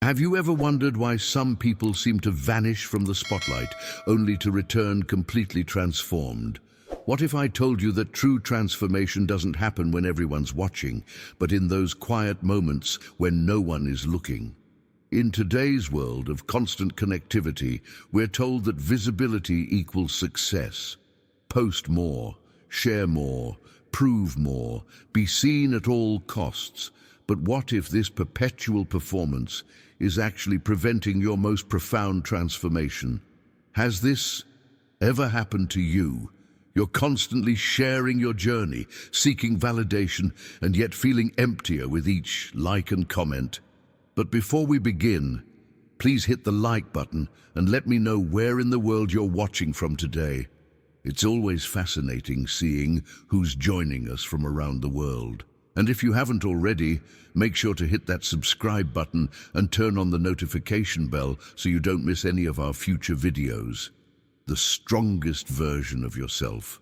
Have you ever wondered why some people seem to vanish from the spotlight, only to return completely transformed? What if I told you that true transformation doesn't happen when everyone's watching, but in those quiet moments when no one is looking? In today's world of constant connectivity, we're told that visibility equals success. Post more, share more, prove more, be seen at all costs. But what if this perpetual performance is actually preventing your most profound transformation? Has this ever happened to you? You're constantly sharing your journey, seeking validation, and yet feeling emptier with each like and comment. But before we begin, please hit the like button and let me know where in the world you're watching from today. It's always fascinating seeing who's joining us from around the world. And if you haven't already, make sure to hit that subscribe button and turn on the notification bell so you don't miss any of our future videos. The strongest version of yourself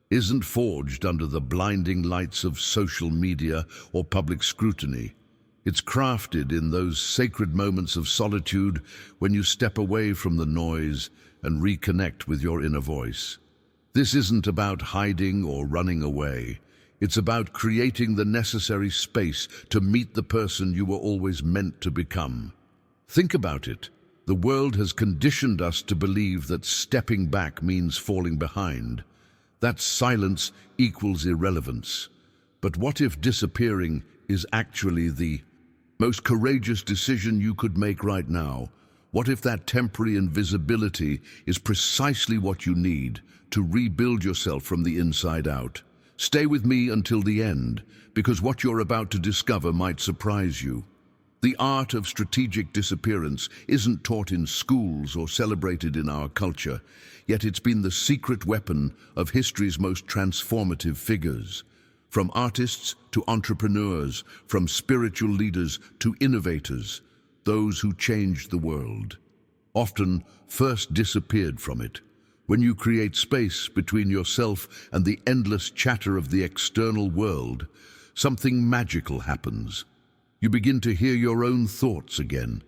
isn't forged under the blinding lights of social media or public scrutiny. It's crafted in those sacred moments of solitude when you step away from the noise and reconnect with your inner voice. This isn't about hiding or running away. It's about creating the necessary space to meet the person you were always meant to become. Think about it. The world has conditioned us to believe that stepping back means falling behind, that silence equals irrelevance. But what if disappearing is actually the most courageous decision you could make right now? What if that temporary invisibility is precisely what you need to rebuild yourself from the inside out? Stay with me until the end, because what you're about to discover might surprise you. The art of strategic disappearance isn't taught in schools or celebrated in our culture, yet it's been the secret weapon of history's most transformative figures. From artists to entrepreneurs, from spiritual leaders to innovators, those who changed the world often first disappeared from it. When you create space between yourself and the endless chatter of the external world, something magical happens. You begin to hear your own thoughts again.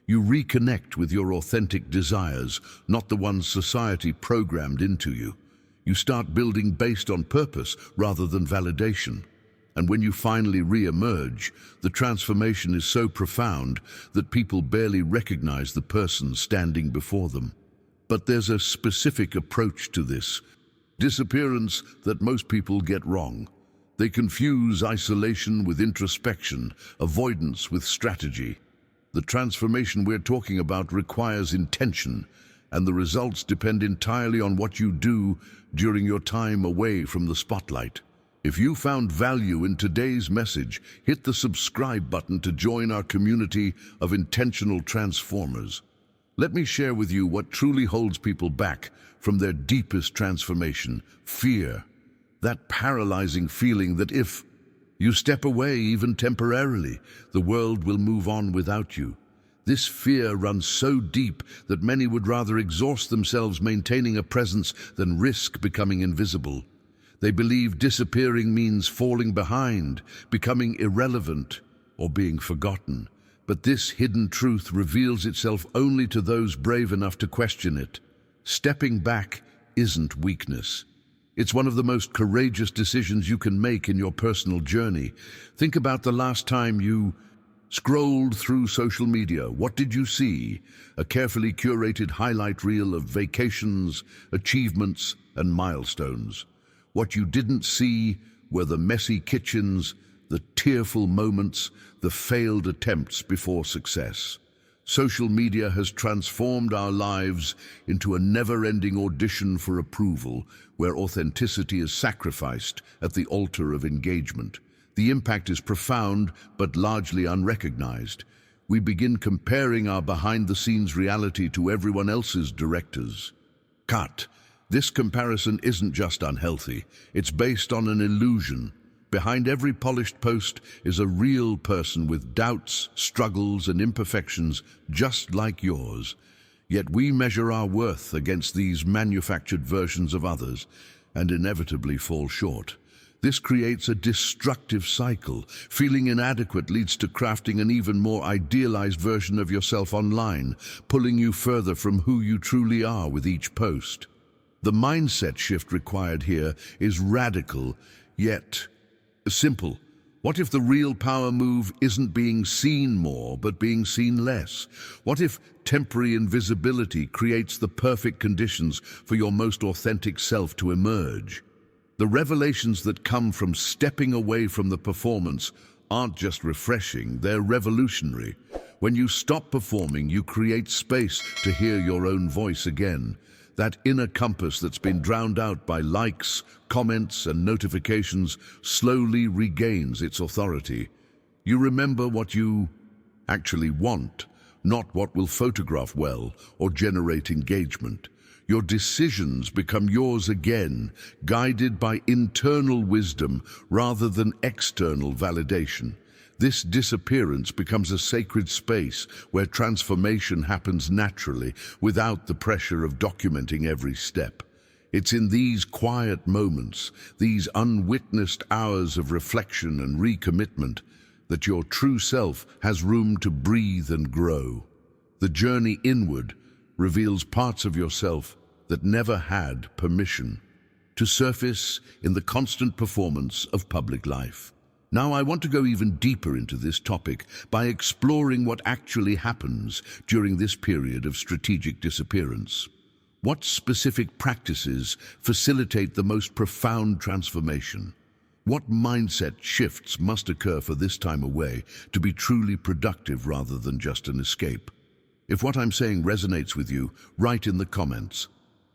You reconnect with your authentic desires, not the ones society programmed into you. You start building based on purpose rather than validation. And when you finally re-emerge, the transformation is so profound that people barely recognize the person standing before them. But there's a specific approach to this disappearance that most people get wrong. They confuse isolation with introspection, avoidance with strategy. The transformation we're talking about requires intention, and the results depend entirely on what you do during your time away from the spotlight. If you found value in today's message, hit the subscribe button to join our community of intentional transformers. Let me share with you what truly holds people back from their deepest transformation: fear. That paralyzing feeling that if you step away even temporarily, the world will move on without you. This fear runs so deep that many would rather exhaust themselves maintaining a presence than risk becoming invisible. They believe disappearing means falling behind, becoming irrelevant, or being forgotten. But this hidden truth reveals itself only to those brave enough to question it. Stepping back isn't weakness. It's one of the most courageous decisions you can make in your personal journey. Think about the last time you scrolled through social media. What did you see? A carefully curated highlight reel of vacations, achievements, and milestones. What you didn't see were the messy kitchens, the tearful moments, the failed attempts before success. Social media has transformed our lives into a never-ending audition for approval, where authenticity is sacrificed at the altar of engagement. The impact is profound, but largely unrecognized. We begin comparing our behind-the-scenes reality to everyone else's director's cut. This comparison isn't just unhealthy, it's based on an illusion. Behind every polished post is a real person with doubts, struggles, and imperfections just like yours. Yet we measure our worth against these manufactured versions of others and inevitably fall short. This creates a destructive cycle. Feeling inadequate leads to crafting an even more idealized version of yourself online, pulling you further from who you truly are with each post. The mindset shift required here is radical, yet simple. What if the real power move isn't being seen more, but being seen less? What if temporary invisibility creates the perfect conditions for your most authentic self to emerge? The revelations that come from stepping away from the performance aren't just refreshing, they're revolutionary. When you stop performing, you create space to hear your own voice again. That inner compass that's been drowned out by likes, comments, and notifications slowly regains its authority. You remember what you actually want, not what will photograph well or generate engagement. Your decisions become yours again, guided by internal wisdom rather than external validation. This disappearance becomes a sacred space where transformation happens naturally without the pressure of documenting every step. It's in these quiet moments, these unwitnessed hours of reflection and recommitment, that your true self has room to breathe and grow. The journey inward reveals parts of yourself that never had permission to surface in the constant performance of public life. Now, I want to go even deeper into this topic by exploring what actually happens during this period of strategic disappearance. What specific practices facilitate the most profound transformation? What mindset shifts must occur for this time away to be truly productive rather than just an escape? If what I'm saying resonates with you, write in the comments.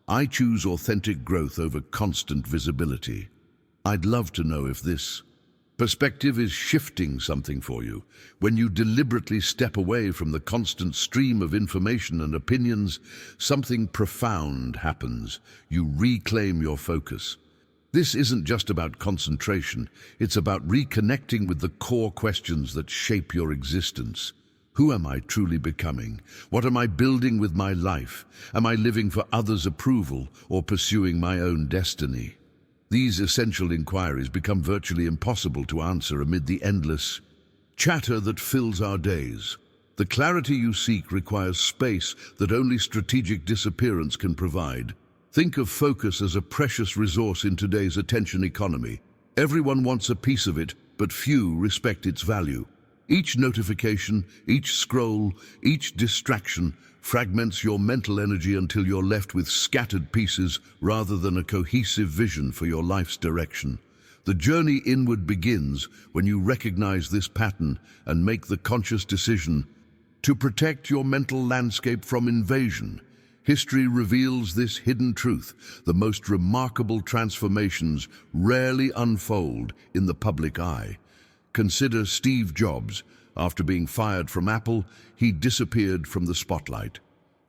I choose authentic growth over constant visibility. I'd love to know if this perspective is shifting something for you. When you deliberately step away from the constant stream of information and opinions, something profound happens. You reclaim your focus. This isn't just about concentration, it's about reconnecting with the core questions that shape your existence. Who am I truly becoming? What am I building with my life? Am I living for others' approval or pursuing my own destiny? These essential inquiries become virtually impossible to answer amid the endless chatter that fills our days. The clarity you seek requires space that only strategic disappearance can provide. Think of focus as a precious resource in today's attention economy. Everyone wants a piece of it, but few respect its value. Each notification, each scroll, each distraction fragments your mental energy until you're left with scattered pieces rather than a cohesive vision for your life's direction. The journey inward begins when you recognize this pattern and make the conscious decision to protect your mental landscape from invasion. History reveals this hidden truth. The most remarkable transformations rarely unfold in the public eye. Consider Steve Jobs. After being fired from Apple, he disappeared from the spotlight.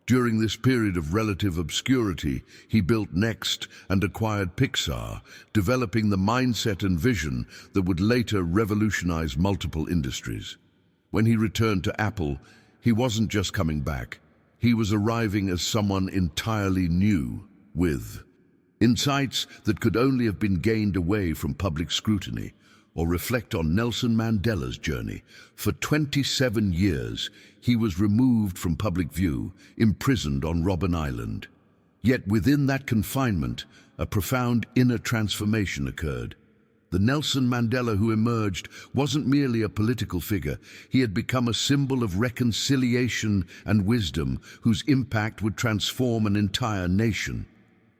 During this period of relative obscurity, he built Next and acquired Pixar, developing the mindset and vision that would later revolutionize multiple industries. When he returned to Apple, he wasn't just coming back. He was arriving as someone entirely new, with insights that could only have been gained away from public scrutiny. Or reflect on Nelson Mandela's journey. For 27 years, he was removed from public view, imprisoned on Robben Island. Yet within that confinement, a profound inner transformation occurred. The Nelson Mandela who emerged wasn't merely a political figure. He had become a symbol of reconciliation and wisdom whose impact would transform an entire nation.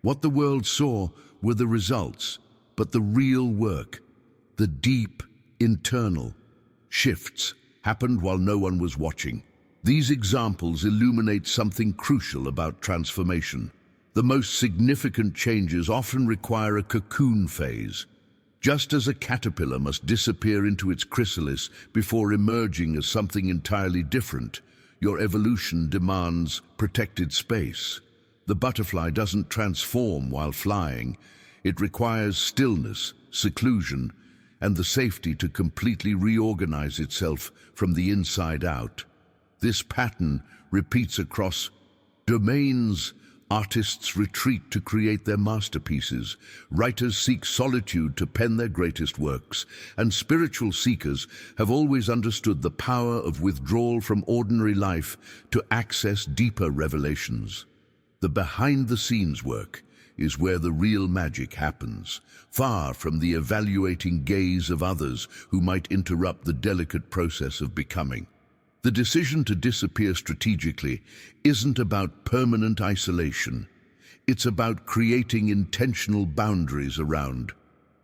What the world saw were the results, but the real work, the deep, internal shifts happened while no one was watching. These examples illuminate something crucial about transformation. The most significant changes often require a cocoon phase. Just as a caterpillar must disappear into its chrysalis before emerging as something entirely different, your evolution demands protected space. The butterfly doesn't transform while flying. It requires stillness, seclusion, and the safety to completely reorganize itself from the inside out. This pattern repeats across domains, Artists retreat to create their masterpieces, writers seek solitude to pen their greatest works, and spiritual seekers have always understood the power of withdrawal from ordinary life to access deeper revelations. The behind-the-scenes work is where the real magic happens, far from the evaluating gaze of others who might interrupt the delicate process of becoming. The decision to disappear strategically isn't about permanent isolation. It's about creating intentional boundaries around.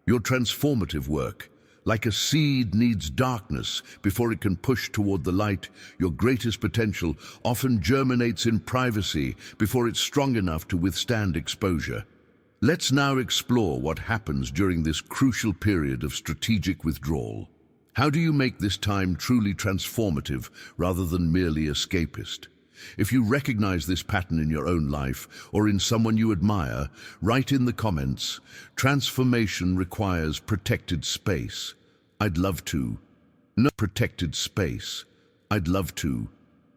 Your transformative work, like a seed needs darkness before it can push toward the light, your greatest potential often germinates in privacy before it's strong enough to withstand exposure. Let's now explore what happens during this crucial period of strategic withdrawal. How do you make this time truly transformative rather than merely escapist? If you recognize this pattern in your own life or in someone you admire, write in the comments, "Transformation requires protected space. I'd love to." No protected space. I'd love to.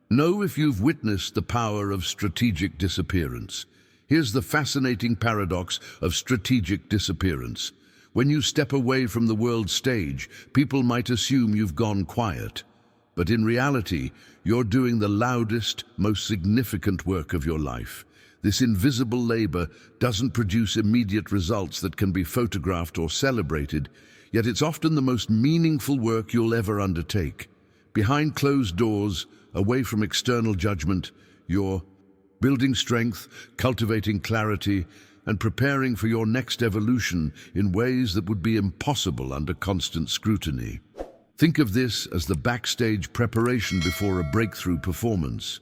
Know if you've witnessed the power of strategic disappearance. Here's the fascinating paradox of strategic disappearance. When you step away from the world stage, people might assume you've gone quiet. But in reality, you're doing the loudest, most significant work of your life. This invisible labor doesn't produce immediate results that can be photographed or celebrated, yet it's often the most meaningful work you'll ever undertake. Behind closed doors, away from external judgment, you're building strength, cultivating clarity, and preparing for your next evolution in ways that would be impossible under constant scrutiny. Think of this as the backstage preparation before a breakthrough performance.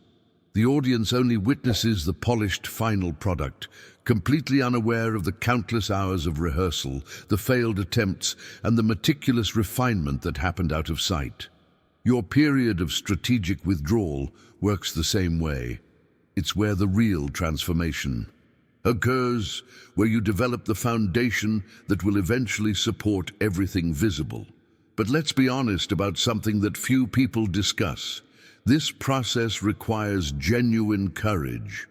The audience only witnesses the polished final product, completely unaware of the countless hours of rehearsal, the failed attempts, and the meticulous refinement that happened out of sight. Your period of strategic withdrawal works the same way. It's where the real transformation occurs, where you develop the foundation that will eventually support everything visible. But let's be honest about something that few people discuss. This process requires genuine courage.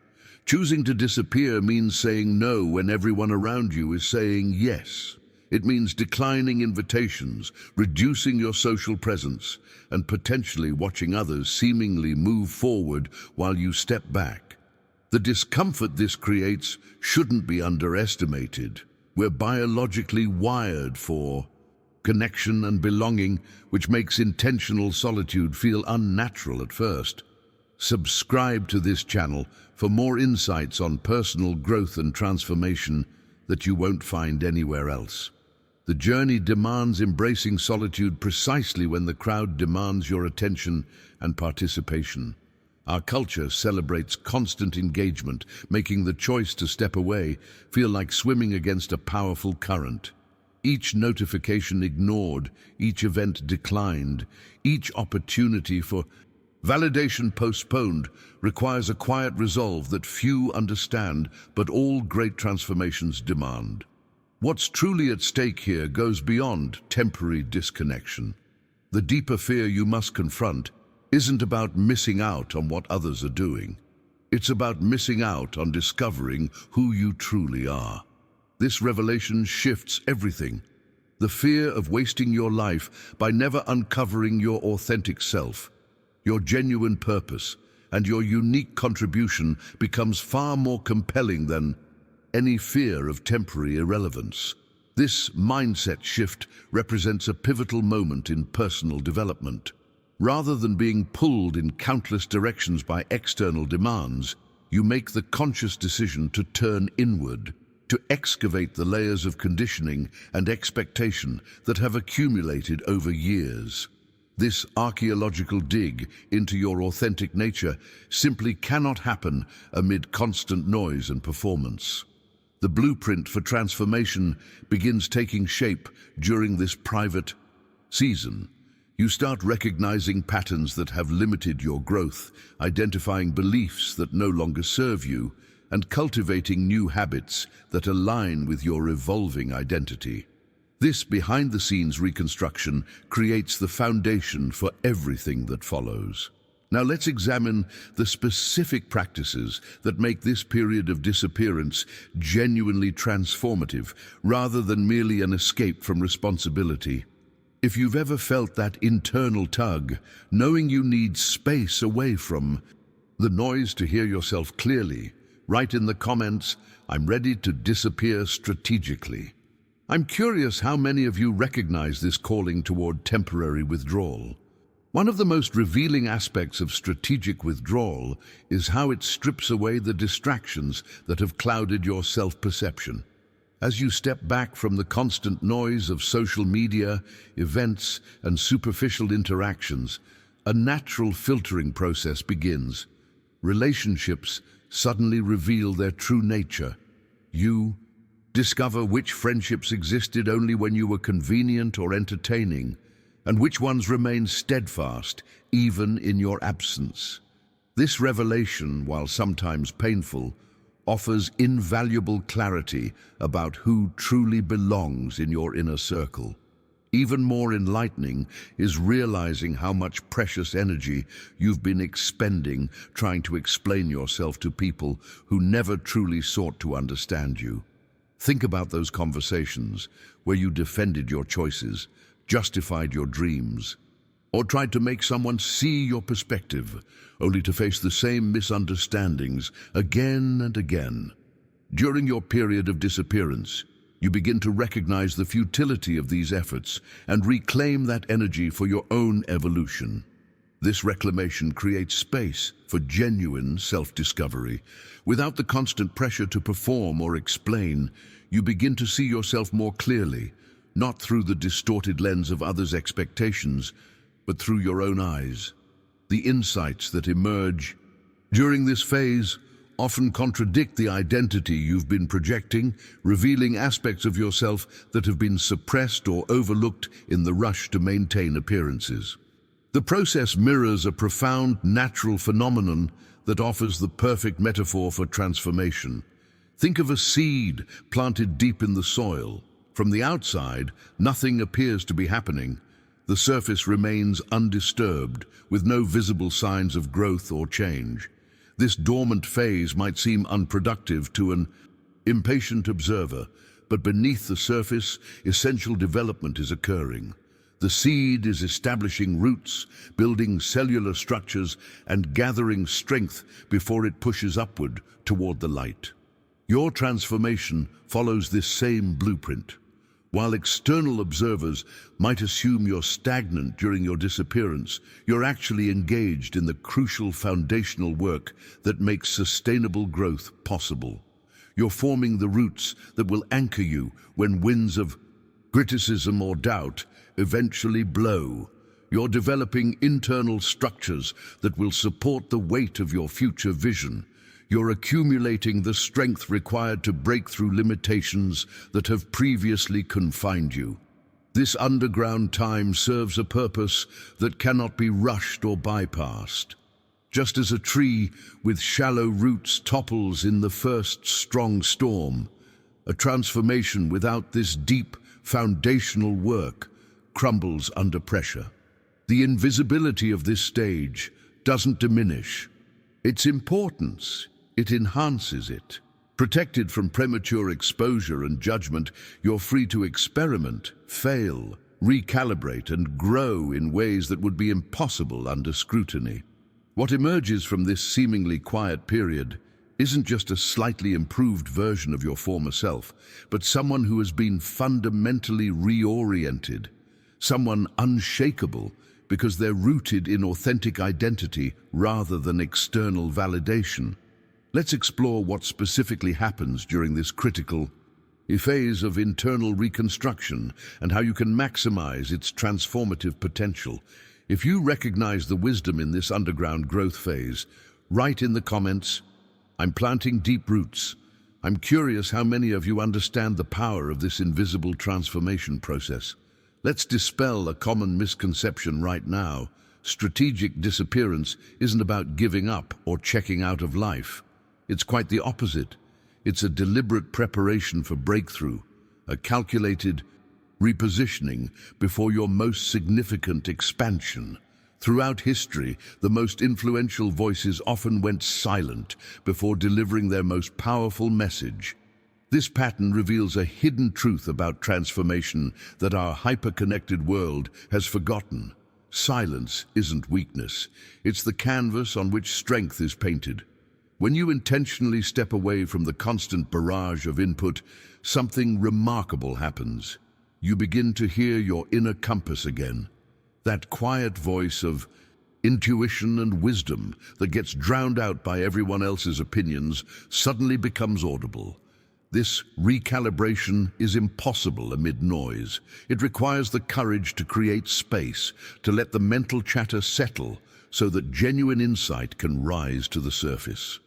Choosing to disappear means saying no when everyone around you is saying yes. It means declining invitations, reducing your social presence, and potentially watching others seemingly move forward while you step back. The discomfort this creates shouldn't be underestimated. We're biologically wired for connection and belonging, which makes intentional solitude feel unnatural at first. Subscribe to this channel for more insights on personal growth and transformation that you won't find anywhere else. The journey demands embracing solitude precisely when the crowd demands your attention and participation. Our culture celebrates constant engagement, making the choice to step away feel like swimming against a powerful current. Each notification ignored, each event declined, each opportunity for validation postponed requires a quiet resolve that few understand, but all great transformations demand. What's truly at stake here goes beyond temporary disconnection. The deeper fear you must confront isn't about missing out on what others are doing. It's about missing out on discovering who you truly are. This revelation shifts everything. The fear of wasting your life by never uncovering your authentic self, your genuine purpose, and your unique contribution becomes far more compelling than any fear of temporary irrelevance. This mindset shift represents a pivotal moment in personal development. Rather than being pulled in countless directions by external demands, you make the conscious decision to turn inward, to excavate the layers of conditioning and expectation that have accumulated over years. This archaeological dig into your authentic nature simply cannot happen amid constant noise and performance. The blueprint for transformation begins taking shape during this private season. You start recognizing patterns that have limited your growth, identifying beliefs that no longer serve you, and cultivating new habits that align with your evolving identity. This behind-the-scenes reconstruction creates the foundation for everything that follows. Now let's examine the specific practices that make this period of disappearance genuinely transformative, rather than merely an escape from responsibility. If you've ever felt that internal tug, knowing you need space away from the noise to hear yourself clearly, write in the comments, "I'm ready to disappear strategically." I'm curious how many of you recognize this calling toward temporary withdrawal. One of the most revealing aspects of strategic withdrawal is how it strips away the distractions that have clouded your self-perception. As you step back from the constant noise of social media, events, and superficial interactions, a natural filtering process begins. Relationships suddenly reveal their true nature. You discover which friendships existed only when you were convenient or entertaining, and which ones remain steadfast even in your absence. This revelation, while sometimes painful, offers invaluable clarity about who truly belongs in your inner circle. Even more enlightening is realizing how much precious energy you've been expending trying to explain yourself to people who never truly sought to understand you. Think about those conversations where you defended your choices, justified your dreams, or tried to make someone see your perspective, only to face the same misunderstandings again and again. During your period of disappearance, you begin to recognize the futility of these efforts and reclaim that energy for your own evolution. This reclamation creates space for genuine self-discovery. Without the constant pressure to perform or explain, you begin to see yourself more clearly, not through the distorted lens of others' expectations, but through your own eyes. The insights that emerge during this phase often contradict the identity you've been projecting, revealing aspects of yourself that have been suppressed or overlooked in the rush to maintain appearances. The process mirrors a profound natural phenomenon that offers the perfect metaphor for transformation. Think of a seed planted deep in the soil. From the outside, nothing appears to be happening. The surface remains undisturbed, with no visible signs of growth or change. This dormant phase might seem unproductive to an impatient observer, but beneath the surface, essential development is occurring. The seed is establishing roots, building cellular structures, and gathering strength before it pushes upward toward the light. Your transformation follows this same blueprint. While external observers might assume you're stagnant during your disappearance, you're actually engaged in the crucial foundational work that makes sustainable growth possible. You're forming the roots that will anchor you when winds of criticism or doubt eventually blow. You're developing internal structures that will support the weight of your future vision. You're accumulating the strength required to break through limitations that have previously confined you. This underground time serves a purpose that cannot be rushed or bypassed. Just as a tree with shallow roots topples in the first strong storm, a transformation without this deep foundational work crumbles under pressure. The invisibility of this stage doesn't diminish its importance. It enhances it. Protected from premature exposure and judgment, you're free to experiment, fail, recalibrate, and grow in ways that would be impossible under scrutiny. What emerges from this seemingly quiet period isn't just a slightly improved version of your former self, but someone who has been fundamentally reoriented, someone unshakable because they're rooted in authentic identity rather than external validation. Let's explore what specifically happens during this critical phase of internal reconstruction and how you can maximize its transformative potential. If you recognize the wisdom in this underground growth phase, write in the comments, "I'm planting deep roots." I'm curious how many of you understand the power of this invisible transformation process. Let's dispel a common misconception right now. Strategic disappearance isn't about giving up or checking out of life. It's quite the opposite. It's a deliberate preparation for breakthrough, a calculated repositioning before your most significant expansion. Throughout history, the most influential voices often went silent before delivering their most powerful message. This pattern reveals a hidden truth about transformation that our hyper-connected world has forgotten. Silence isn't weakness. It's the canvas on which strength is painted. When you intentionally step away from the constant barrage of input, something remarkable happens. You begin to hear your inner compass again. That quiet voice of intuition and wisdom that gets drowned out by everyone else's opinions suddenly becomes audible. This recalibration is impossible amid noise. It requires the courage to create space, to let the mental chatter settle so that genuine insight can rise to the surface.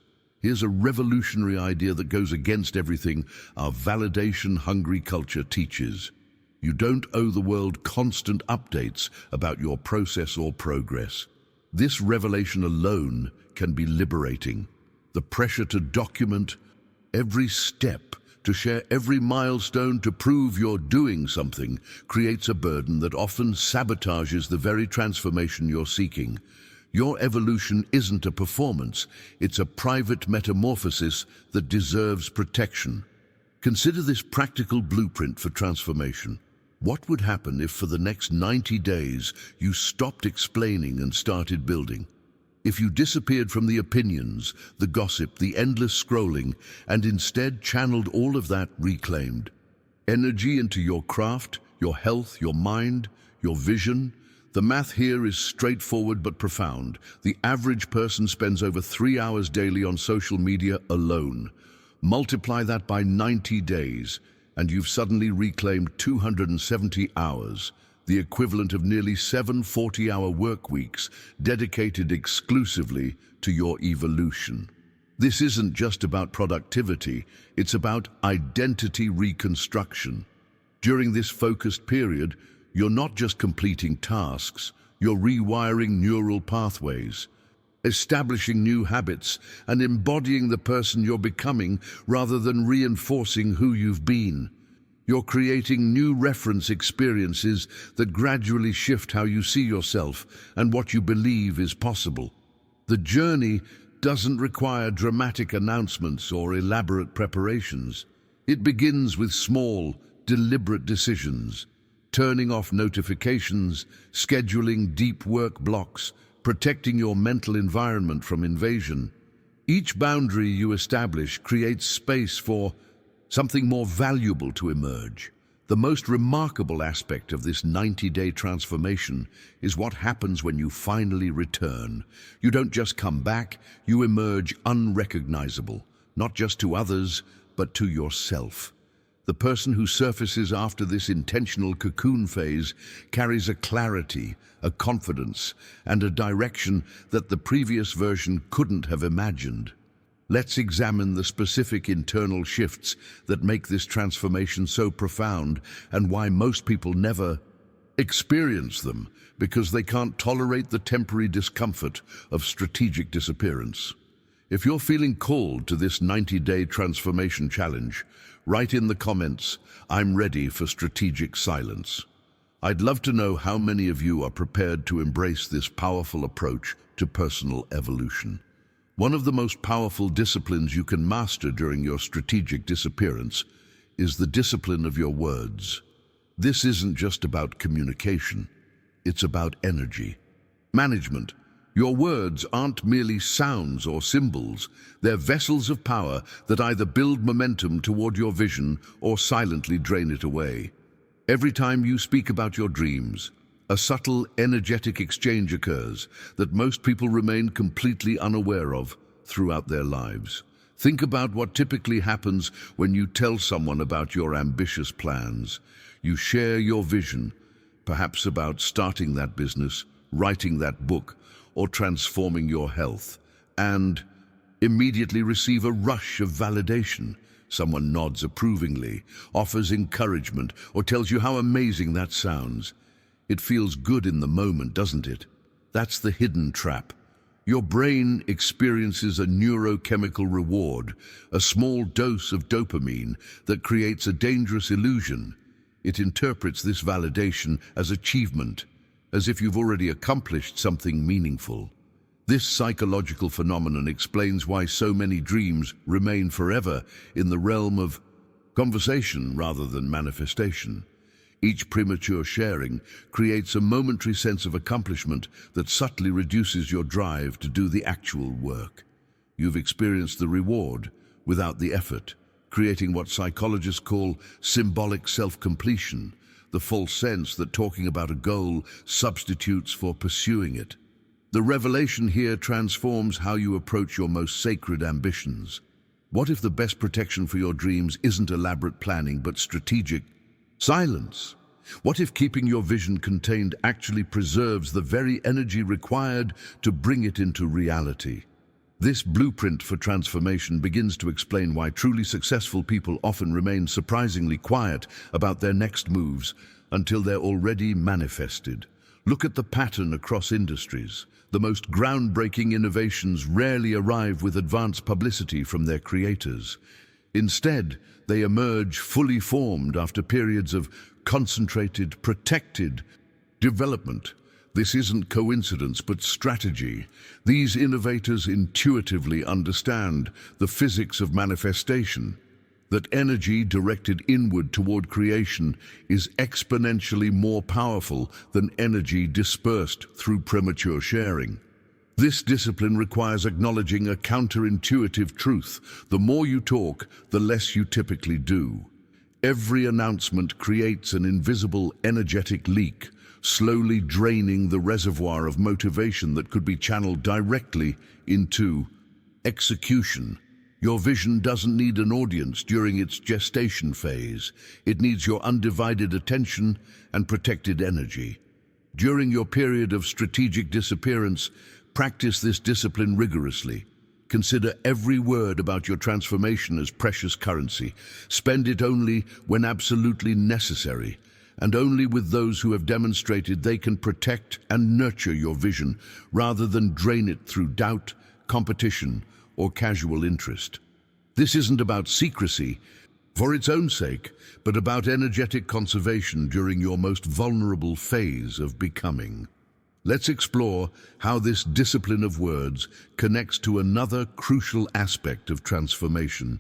Here's a revolutionary idea that goes against everything our validation-hungry culture teaches. You don't owe the world constant updates about your process or progress. This revelation alone can be liberating. The pressure to document every step, to share every milestone, to prove you're doing something, creates a burden that often sabotages the very transformation you're seeking. Your evolution isn't a performance, it's a private metamorphosis that deserves protection. Consider this practical blueprint for transformation. What would happen if for the next 90 days you stopped explaining and started building? If you disappeared from the opinions, the gossip, the endless scrolling, and instead channeled all of that reclaimed energy into your craft, your health, your mind, your vision? The math here is straightforward but profound. The average person spends over 3 hours daily on social media alone. Multiply that by 90 days, and you've suddenly reclaimed 270 hours, the equivalent of nearly 7 40-hour work weeks dedicated exclusively to your evolution. This isn't just about productivity, it's about identity reconstruction. During this focused period, you're not just completing tasks, you're rewiring neural pathways, establishing new habits, and embodying the person you're becoming rather than reinforcing who you've been. You're creating new reference experiences that gradually shift how you see yourself and what you believe is possible. The journey doesn't require dramatic announcements or elaborate preparations. It begins with small, deliberate decisions, turning off notifications, scheduling deep work blocks, protecting your mental environment from invasion. Each boundary you establish creates space for something more valuable to emerge. The most remarkable aspect of this 90-day transformation is what happens when you finally return. You don't just come back, you emerge unrecognizable, not just to others, but to yourself. The person who surfaces after this intentional cocoon phase carries a clarity, a confidence, and a direction that the previous version couldn't have imagined. Let's examine the specific internal shifts that make this transformation so profound and why most people never experience them because they can't tolerate the temporary discomfort of strategic disappearance. If you're feeling called to this 90-day transformation challenge, write in the comments, "I'm ready for strategic silence." I'd love to know how many of you are prepared to embrace this powerful approach to personal evolution. One of the most powerful disciplines you can master during your strategic disappearance is the discipline of your words. This isn't just about communication, it's about energy. Management. Your words aren't merely sounds or symbols, they're vessels of power that either build momentum toward your vision or silently drain it away. Every time you speak about your dreams, a subtle, energetic exchange occurs that most people remain completely unaware of throughout their lives. Think about what typically happens when you tell someone about your ambitious plans. You share your vision, perhaps about starting that business, writing that book, or transforming your health, and immediately receive a rush of validation. Someone nods approvingly, offers encouragement, or tells you how amazing that sounds. It feels good in the moment, doesn't it? That's the hidden trap. Your brain experiences a neurochemical reward, a small dose of dopamine that creates a dangerous illusion. It interprets this validation as achievement, as if you've already accomplished something meaningful. This psychological phenomenon explains why so many dreams remain forever in the realm of conversation rather than manifestation. Each premature sharing creates a momentary sense of accomplishment that subtly reduces your drive to do the actual work. You've experienced the reward without the effort, creating what psychologists call symbolic self-completion, the false sense that talking about a goal substitutes for pursuing it. The revelation here transforms how you approach your most sacred ambitions. What if the best protection for your dreams isn't elaborate planning but strategic silence? What if keeping your vision contained actually preserves the very energy required to bring it into reality? This blueprint for transformation begins to explain why truly successful people often remain surprisingly quiet about their next moves until they're already manifested. Look at the pattern across industries. The most groundbreaking innovations rarely arrive with advanced publicity from their creators. Instead, they emerge fully formed after periods of concentrated, protected development. This isn't coincidence, but strategy. These innovators intuitively understand the physics of manifestation, that energy directed inward toward creation is exponentially more powerful than energy dispersed through premature sharing. This discipline requires acknowledging a counterintuitive truth. The more you talk, the less you typically do. Every announcement creates an invisible energetic leak, slowly draining the reservoir of motivation that could be channeled directly into execution. Your vision doesn't need an audience during its gestation phase. It needs your undivided attention and protected energy. During your period of strategic disappearance, practice this discipline rigorously. Consider every word about your transformation as precious currency. Spend it only when absolutely necessary, and only with those who have demonstrated they can protect and nurture your vision rather than drain it through doubt, competition, or casual interest. This isn't about secrecy for its own sake, but about energetic conservation during your most vulnerable phase of becoming. Let's explore how this discipline of words connects to another crucial aspect of transformation: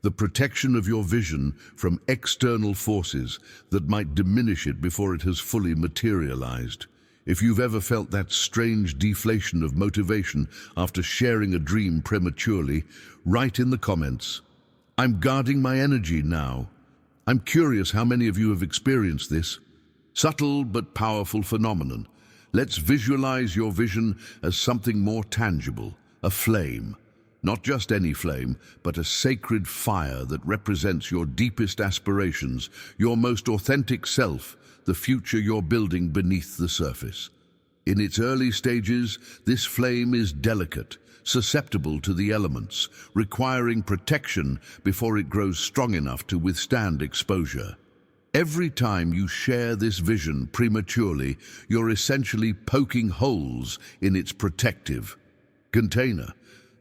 the protection of your vision from external forces that might diminish it before it has fully materialized. If you've ever felt that strange deflation of motivation after sharing a dream prematurely, write in the comments, "I'm guarding my energy now." I'm curious how many of you have experienced this subtle but powerful phenomenon. Let's visualize your vision as something more tangible, a flame. Not just any flame, but a sacred fire that represents your deepest aspirations, your most authentic self, the future you're building beneath the surface. In its early stages, this flame is delicate, susceptible to the elements, requiring protection before it grows strong enough to withstand exposure. Every time you share this vision prematurely, you're essentially poking holes in its protective container.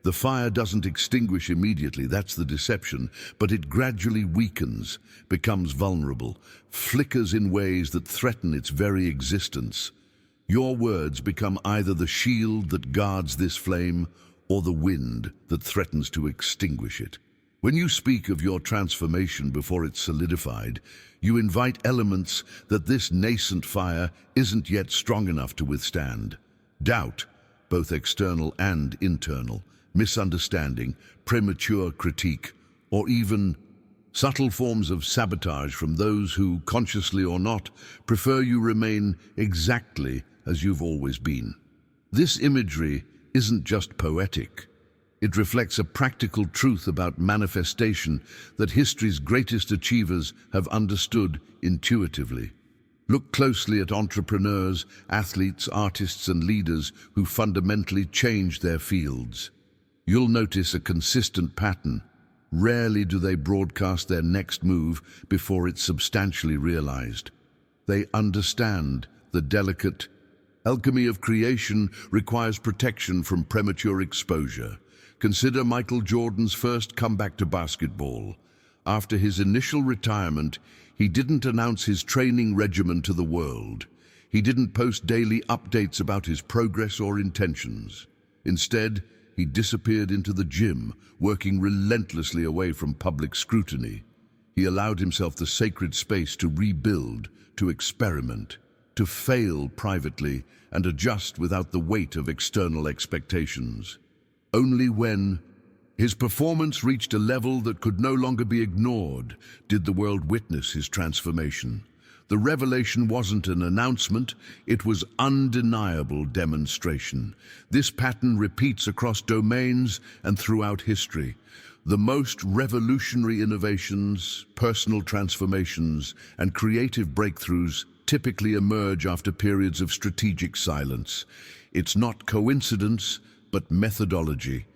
The fire doesn't extinguish immediately, that's the deception, but it gradually weakens, becomes vulnerable, flickers in ways that threaten its very existence. Your words become either the shield that guards this flame or the wind that threatens to extinguish it. When you speak of your transformation before it's solidified, you invite elements that this nascent fire isn't yet strong enough to withstand. Doubt, both external and internal, misunderstanding, premature critique, or even subtle forms of sabotage from those who, consciously or not, prefer you remain exactly as you've always been. This imagery isn't just poetic. It reflects a practical truth about manifestation that history's greatest achievers have understood intuitively. Look closely at entrepreneurs, athletes, artists, and leaders who fundamentally changed their fields. You'll notice a consistent pattern. Rarely do they broadcast their next move before it's substantially realized. They understand the delicate alchemy of creation requires protection from premature exposure. Consider Michael Jordan's first comeback to basketball. After his initial retirement, he didn't announce his training regimen to the world. He didn't post daily updates about his progress or intentions. Instead, he disappeared into the gym, working relentlessly away from public scrutiny. He allowed himself the sacred space to rebuild, to experiment, to fail privately and adjust without the weight of external expectations. Only when his performance reached a level that could no longer be ignored did the world witness his transformation. The revelation wasn't an announcement, it was undeniable demonstration. This pattern repeats across domains and throughout history. The most revolutionary innovations, personal transformations, and creative breakthroughs typically emerge after periods of strategic silence. It's not coincidence, but methodology.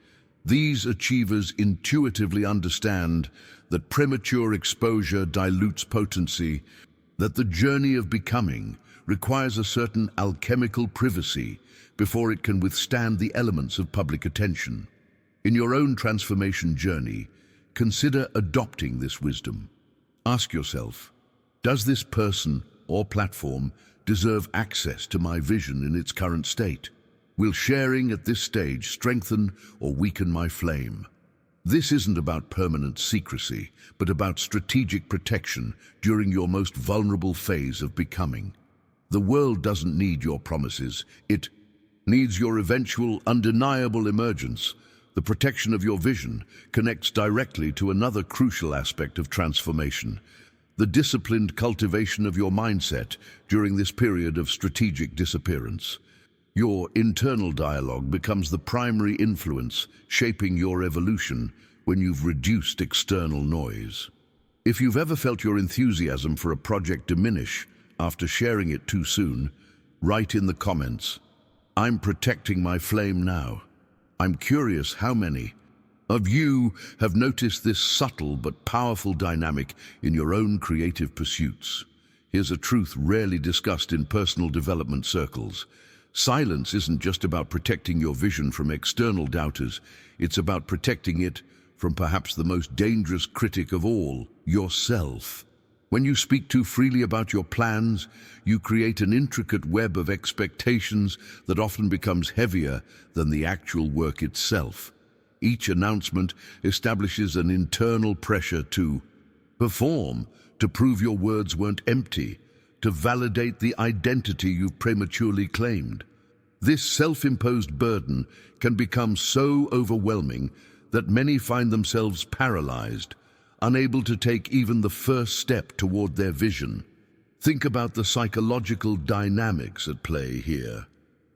These achievers intuitively understand that premature exposure dilutes potency, that the journey of becoming requires a certain alchemical privacy before it can withstand the elements of public attention. In your own transformation journey, consider adopting this wisdom. Ask yourself, does this person or platform deserve access to my vision in its current state? Will sharing at this stage strengthen or weaken my flame? This isn't about permanent secrecy, but about strategic protection during your most vulnerable phase of becoming. The world doesn't need your promises, it needs your eventual, undeniable emergence. The protection of your vision connects directly to another crucial aspect of transformation: the disciplined cultivation of your mindset during this period of strategic disappearance. Your internal dialogue becomes the primary influence shaping your evolution when you've reduced external noise. If you've ever felt your enthusiasm for a project diminish after sharing it too soon, write in the comments, "I'm protecting my flame now." I'm curious how many of you have noticed this subtle but powerful dynamic in your own creative pursuits. Here's a truth rarely discussed in personal development circles. Silence isn't just about protecting your vision from external doubters, it's about protecting it from perhaps the most dangerous critic of all, yourself. When you speak too freely about your plans, you create an intricate web of expectations that often becomes heavier than the actual work itself. Each announcement establishes an internal pressure to perform, to prove your words weren't empty, to validate the identity you've prematurely claimed. This self-imposed burden can become so overwhelming that many find themselves paralyzed, unable to take even the first step toward their vision. Think about the psychological dynamics at play here.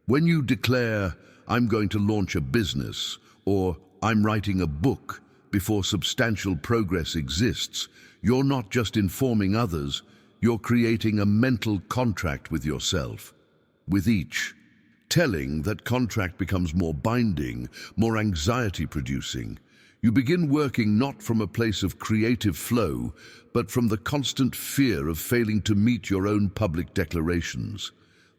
When you declare, "I'm going to launch a business," or "I'm writing a book," before substantial progress exists, you're not just informing others, you're creating a mental contract with yourself. With each telling, that contract becomes more binding, more anxiety-producing. You begin working not from a place of creative flow, but from the constant fear of failing to meet your own public declarations.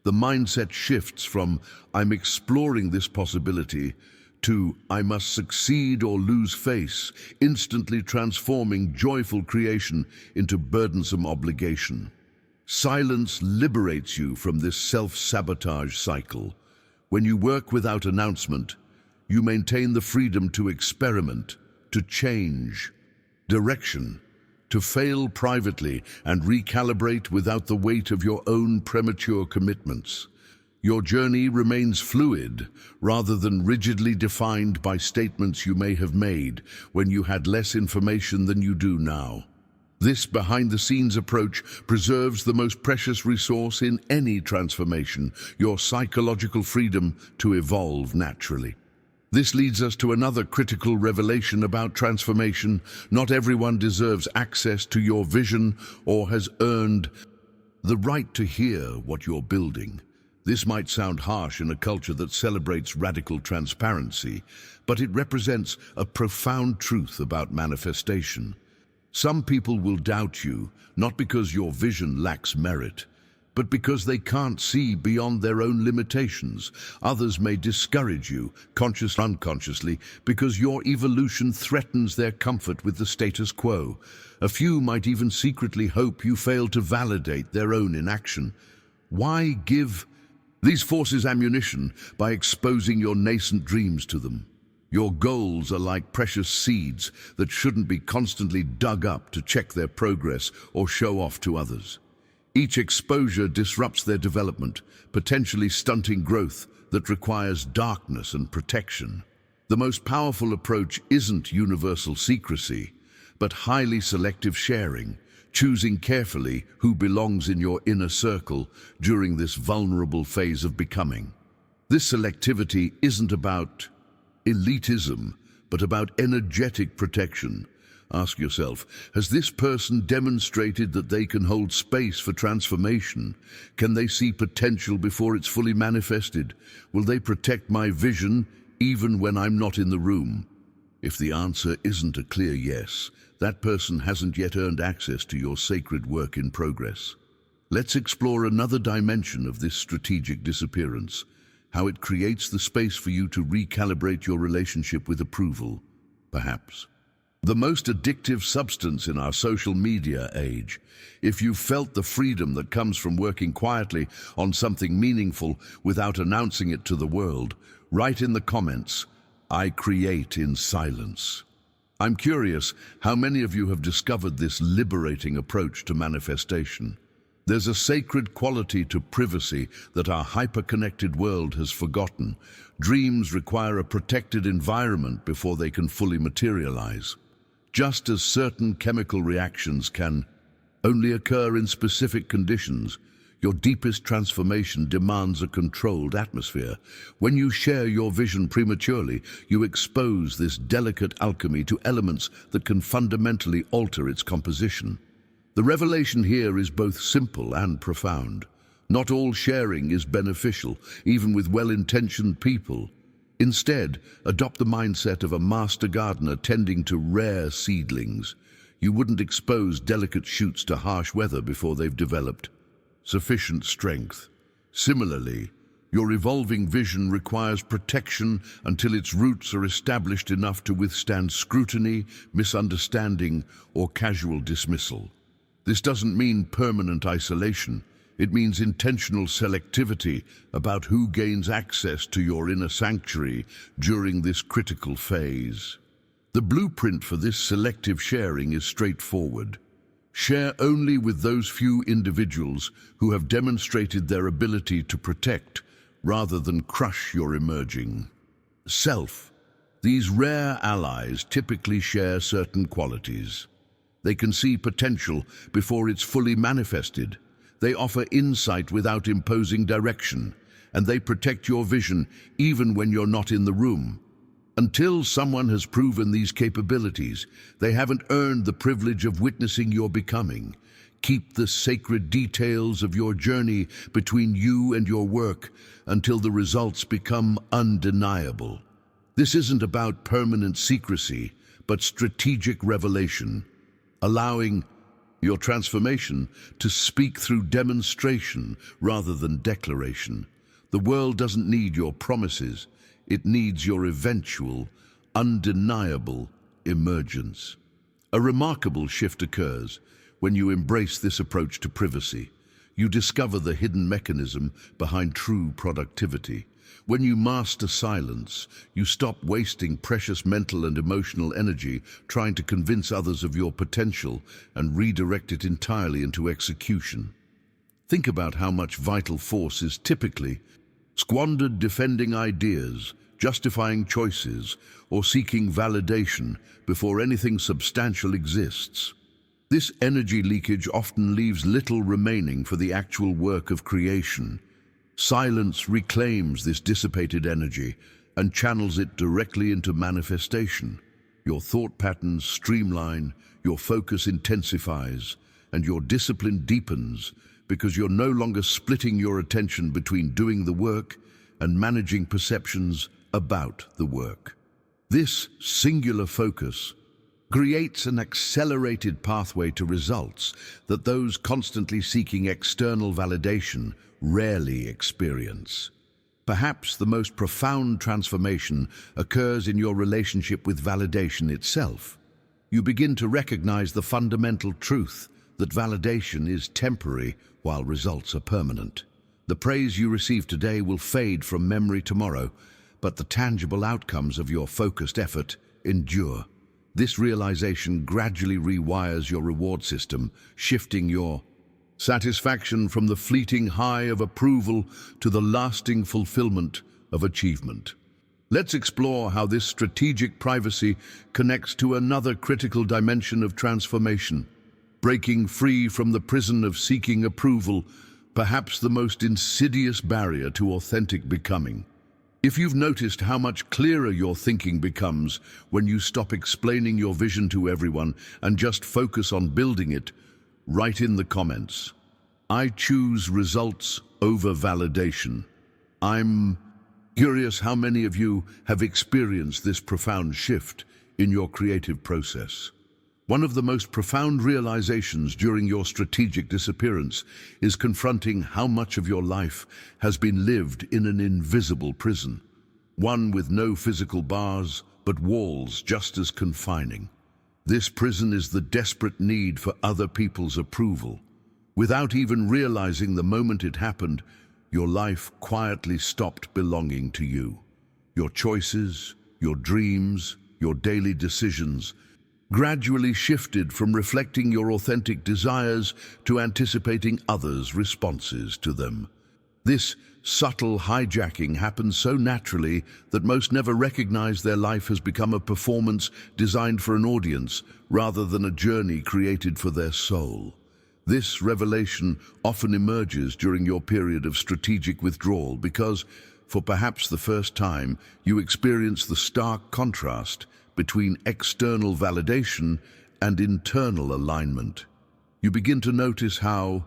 The mindset shifts from "I'm exploring this possibility" to "I must succeed or lose face," instantly transforming joyful creation into burdensome obligation. Silence liberates you from this self-sabotage cycle. When you work without announcement, you maintain the freedom to experiment, to change direction, to fail privately and recalibrate without the weight of your own premature commitments. Your journey remains fluid, rather than rigidly defined by statements you may have made when you had less information than you do now. This behind-the-scenes approach preserves the most precious resource in any transformation: your psychological freedom to evolve naturally. This leads us to another critical revelation about transformation. Not everyone deserves access to your vision or has earned the right to hear what you're building. This might sound harsh in a culture that celebrates radical transparency, but it represents a profound truth about manifestation. Some people will doubt you, not because your vision lacks merit, but because they can't see beyond their own limitations. Others may discourage you, consciously or unconsciously, because your evolution threatens their comfort with the status quo. A few might even secretly hope you fail to validate their own inaction. Why give these forces ammunition by exposing your nascent dreams to them? Your goals are like precious seeds that shouldn't be constantly dug up to check their progress or show off to others. Each exposure disrupts their development, potentially stunting growth that requires darkness and protection. The most powerful approach isn't universal secrecy, but highly selective sharing, choosing carefully who belongs in your inner circle during this vulnerable phase of becoming. This selectivity isn't about elitism, but about energetic protection. Ask yourself, has this person demonstrated that they can hold space for transformation? Can they see potential before it's fully manifested? Will they protect my vision even when I'm not in the room? If the answer isn't a clear yes, that person hasn't yet earned access to your sacred work in progress. Let's explore another dimension of this strategic disappearance, how it creates the space for you to recalibrate your relationship with approval, perhaps. The most addictive substance in our social media age. If you felt the freedom that comes from working quietly on something meaningful without announcing it to the world, write in the comments, "I create in silence." I'm curious how many of you have discovered this liberating approach to manifestation. There's a sacred quality to privacy that our hyper-connected world has forgotten. Dreams require a protected environment before they can fully materialize. Just as certain chemical reactions can only occur in specific conditions, your deepest transformation demands a controlled atmosphere. When you share your vision prematurely, you expose this delicate alchemy to elements that can fundamentally alter its composition. The revelation here is both simple and profound. Not all sharing is beneficial, even with well-intentioned people. Instead, adopt the mindset of a master gardener tending to rare seedlings. You wouldn't expose delicate shoots to harsh weather before they've developed sufficient strength. Similarly, your evolving vision requires protection until its roots are established enough to withstand scrutiny, misunderstanding, or casual dismissal. This doesn't mean permanent isolation. It means intentional selectivity about who gains access to your inner sanctuary during this critical phase. The blueprint for this selective sharing is straightforward. Share only with those few individuals who have demonstrated their ability to protect rather than crush your emerging self. These rare allies typically share certain qualities. They can see potential before it's fully manifested. They offer insight without imposing direction, and they protect your vision even when you're not in the room. Until someone has proven these capabilities, they haven't earned the privilege of witnessing your becoming. Keep the sacred details of your journey between you and your work until the results become undeniable. This isn't about permanent secrecy, but strategic revelation, allowing your transformation to speak through demonstration rather than declaration. The world doesn't need your promises. It needs your eventual, undeniable emergence. A remarkable shift occurs when you embrace this approach to privacy. You discover the hidden mechanism behind true productivity. When you master silence, you stop wasting precious mental and emotional energy trying to convince others of your potential and redirect it entirely into execution. Think about how much vital force is typically squandered defending ideas, justifying choices, or seeking validation before anything substantial exists. This energy leakage often leaves little remaining for the actual work of creation. Silence reclaims this dissipated energy and channels it directly into manifestation. Your thought patterns streamline, your focus intensifies, and your discipline deepens because you're no longer splitting your attention between doing the work and managing perceptions about the work. This singular focus creates an accelerated pathway to results that those constantly seeking external validation rarely experience. Perhaps the most profound transformation occurs in your relationship with validation itself. You begin to recognize the fundamental truth that validation is temporary while results are permanent. The praise you receive today will fade from memory tomorrow, but the tangible outcomes of your focused effort endure. This realization gradually rewires your reward system, shifting your satisfaction from the fleeting high of approval to the lasting fulfillment of achievement. Let's explore how this strategic privacy connects to another critical dimension of transformation, breaking free from the prison of seeking approval, perhaps the most insidious barrier to authentic becoming. If you've noticed how much clearer your thinking becomes when you stop explaining your vision to everyone and just focus on building it, write in the comments, "I choose results over validation." I'm curious how many of you have experienced this profound shift in your creative process. One of the most profound realizations during your strategic disappearance is confronting how much of your life has been lived in an invisible prison, one with no physical bars, but walls just as confining. This prison is the desperate need for other people's approval. Without even realizing the moment it happened, your life quietly stopped belonging to you. Your choices, your dreams, your daily decisions gradually shifted from reflecting your authentic desires to anticipating others' responses to them. This subtle hijacking happens so naturally that most never recognize their life has become a performance designed for an audience rather than a journey created for their soul. This revelation often emerges during your period of strategic withdrawal because, for perhaps the first time, you experience the stark contrast between external validation and internal alignment. You begin to notice how,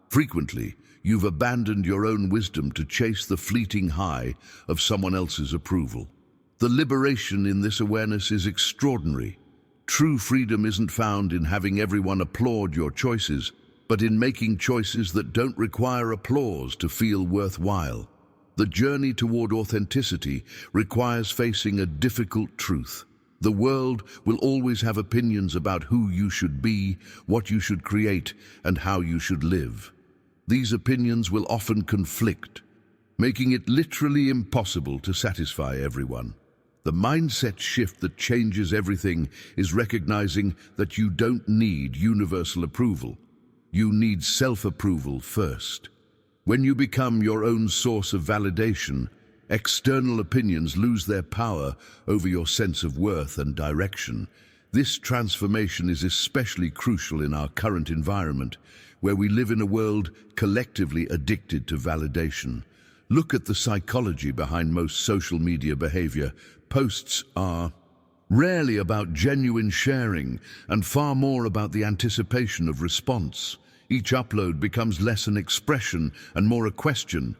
frequently, you've abandoned your own wisdom to chase the fleeting high of someone else's approval. The liberation in this awareness is extraordinary. True freedom isn't found in having everyone applaud your choices, but in making choices that don't require applause to feel worthwhile. The journey toward authenticity requires facing a difficult truth. The world will always have opinions about who you should be, what you should create, and how you should live. These opinions will often conflict, making it literally impossible to satisfy everyone. The mindset shift that changes everything is recognizing that you don't need universal approval. You need self-approval first. When you become your own source of validation, external opinions lose their power over your sense of worth and direction. This transformation is especially crucial in our current environment, where we live in a world collectively addicted to validation. Look at the psychology behind most social media behavior. Posts are rarely about genuine sharing and far more about the anticipation of response. Each upload becomes less an expression and more a question.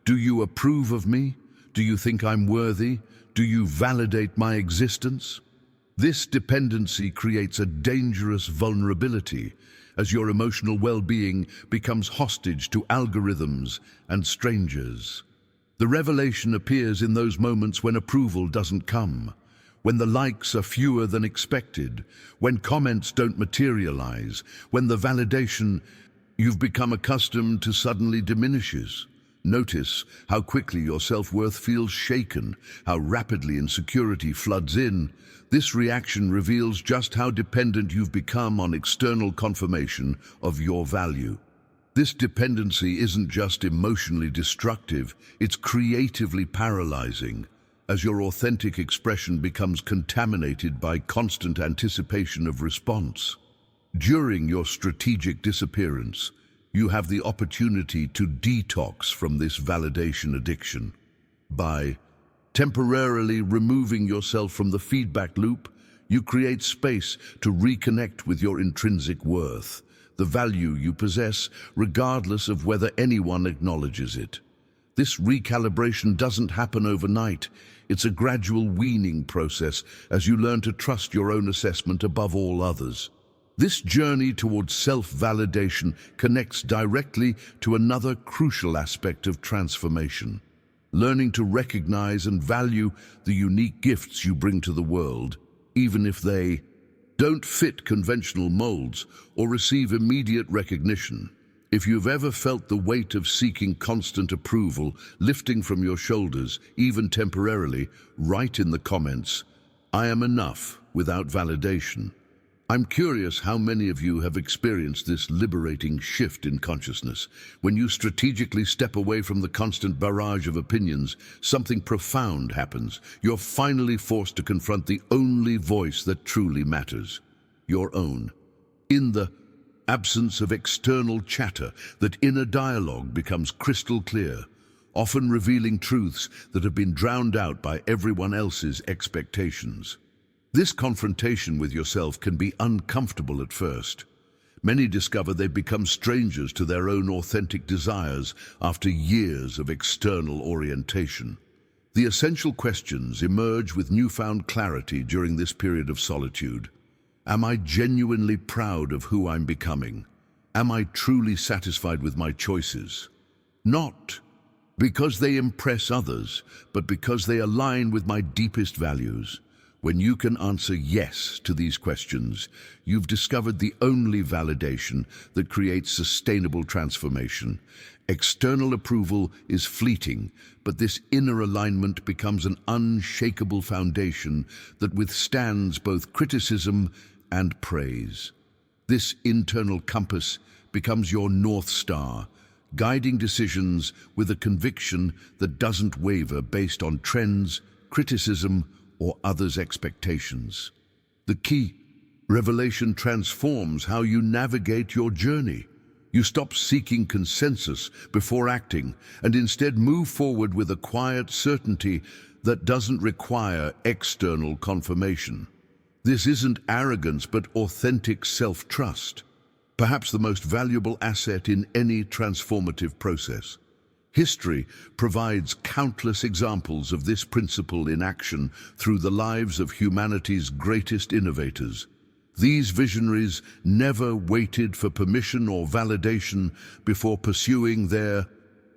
Do you approve of me? Do you think I'm worthy? Do you validate my existence? This dependency creates a dangerous vulnerability as your emotional well-being becomes hostage to algorithms and strangers. The revelation appears in those moments when approval doesn't come, when the likes are fewer than expected, when comments don't materialize, when the validation you've become accustomed to suddenly diminishes. Notice how quickly your self-worth feels shaken, how rapidly insecurity floods in. This reaction reveals just how dependent you've become on external confirmation of your value. This dependency isn't just emotionally destructive, it's creatively paralyzing, as your authentic expression becomes contaminated by constant anticipation of response. During your strategic disappearance, you have the opportunity to detox from this validation addiction. By temporarily removing yourself from the feedback loop, you create space to reconnect with your intrinsic worth, the value you possess, regardless of whether anyone acknowledges it. This recalibration doesn't happen overnight. It's a gradual weaning process as you learn to trust your own assessment above all others. This journey towards self-validation connects directly to another crucial aspect of transformation: learning to recognize and value the unique gifts you bring to the world, even if they don't fit conventional molds or receive immediate recognition. If you've ever felt the weight of seeking constant approval lifting from your shoulders, even temporarily, write in the comments, "I am enough," without validation. I'm curious how many of you have experienced this liberating shift in consciousness. When you strategically step away from the constant barrage of opinions, something profound happens. You're finally forced to confront the only voice that truly matters, your own. In the absence of external chatter, that inner dialogue becomes crystal clear, often revealing truths that have been drowned out by everyone else's expectations. This confrontation with yourself can be uncomfortable at first. Many discover they've become strangers to their own authentic desires after years of external orientation. The essential questions emerge with newfound clarity during this period of solitude. Am I genuinely proud of who I'm becoming? Am I truly satisfied with my choices? Not because they impress others, but because they align with my deepest values. When you can answer yes to these questions, you've discovered the only validation that creates sustainable transformation. External approval is fleeting, but this inner alignment becomes an unshakable foundation that withstands both criticism and praise. This internal compass becomes your North Star, guiding decisions with a conviction that doesn't waver based on trends, criticism, or others' expectations. The key revelation transforms how you navigate your journey. You stop seeking consensus before acting and instead move forward with a quiet certainty that doesn't require external confirmation. This isn't arrogance, but authentic self-trust, perhaps the most valuable asset in any transformative process. History provides countless examples of this principle in action through the lives of humanity's greatest innovators. These visionaries never waited for permission or validation before pursuing their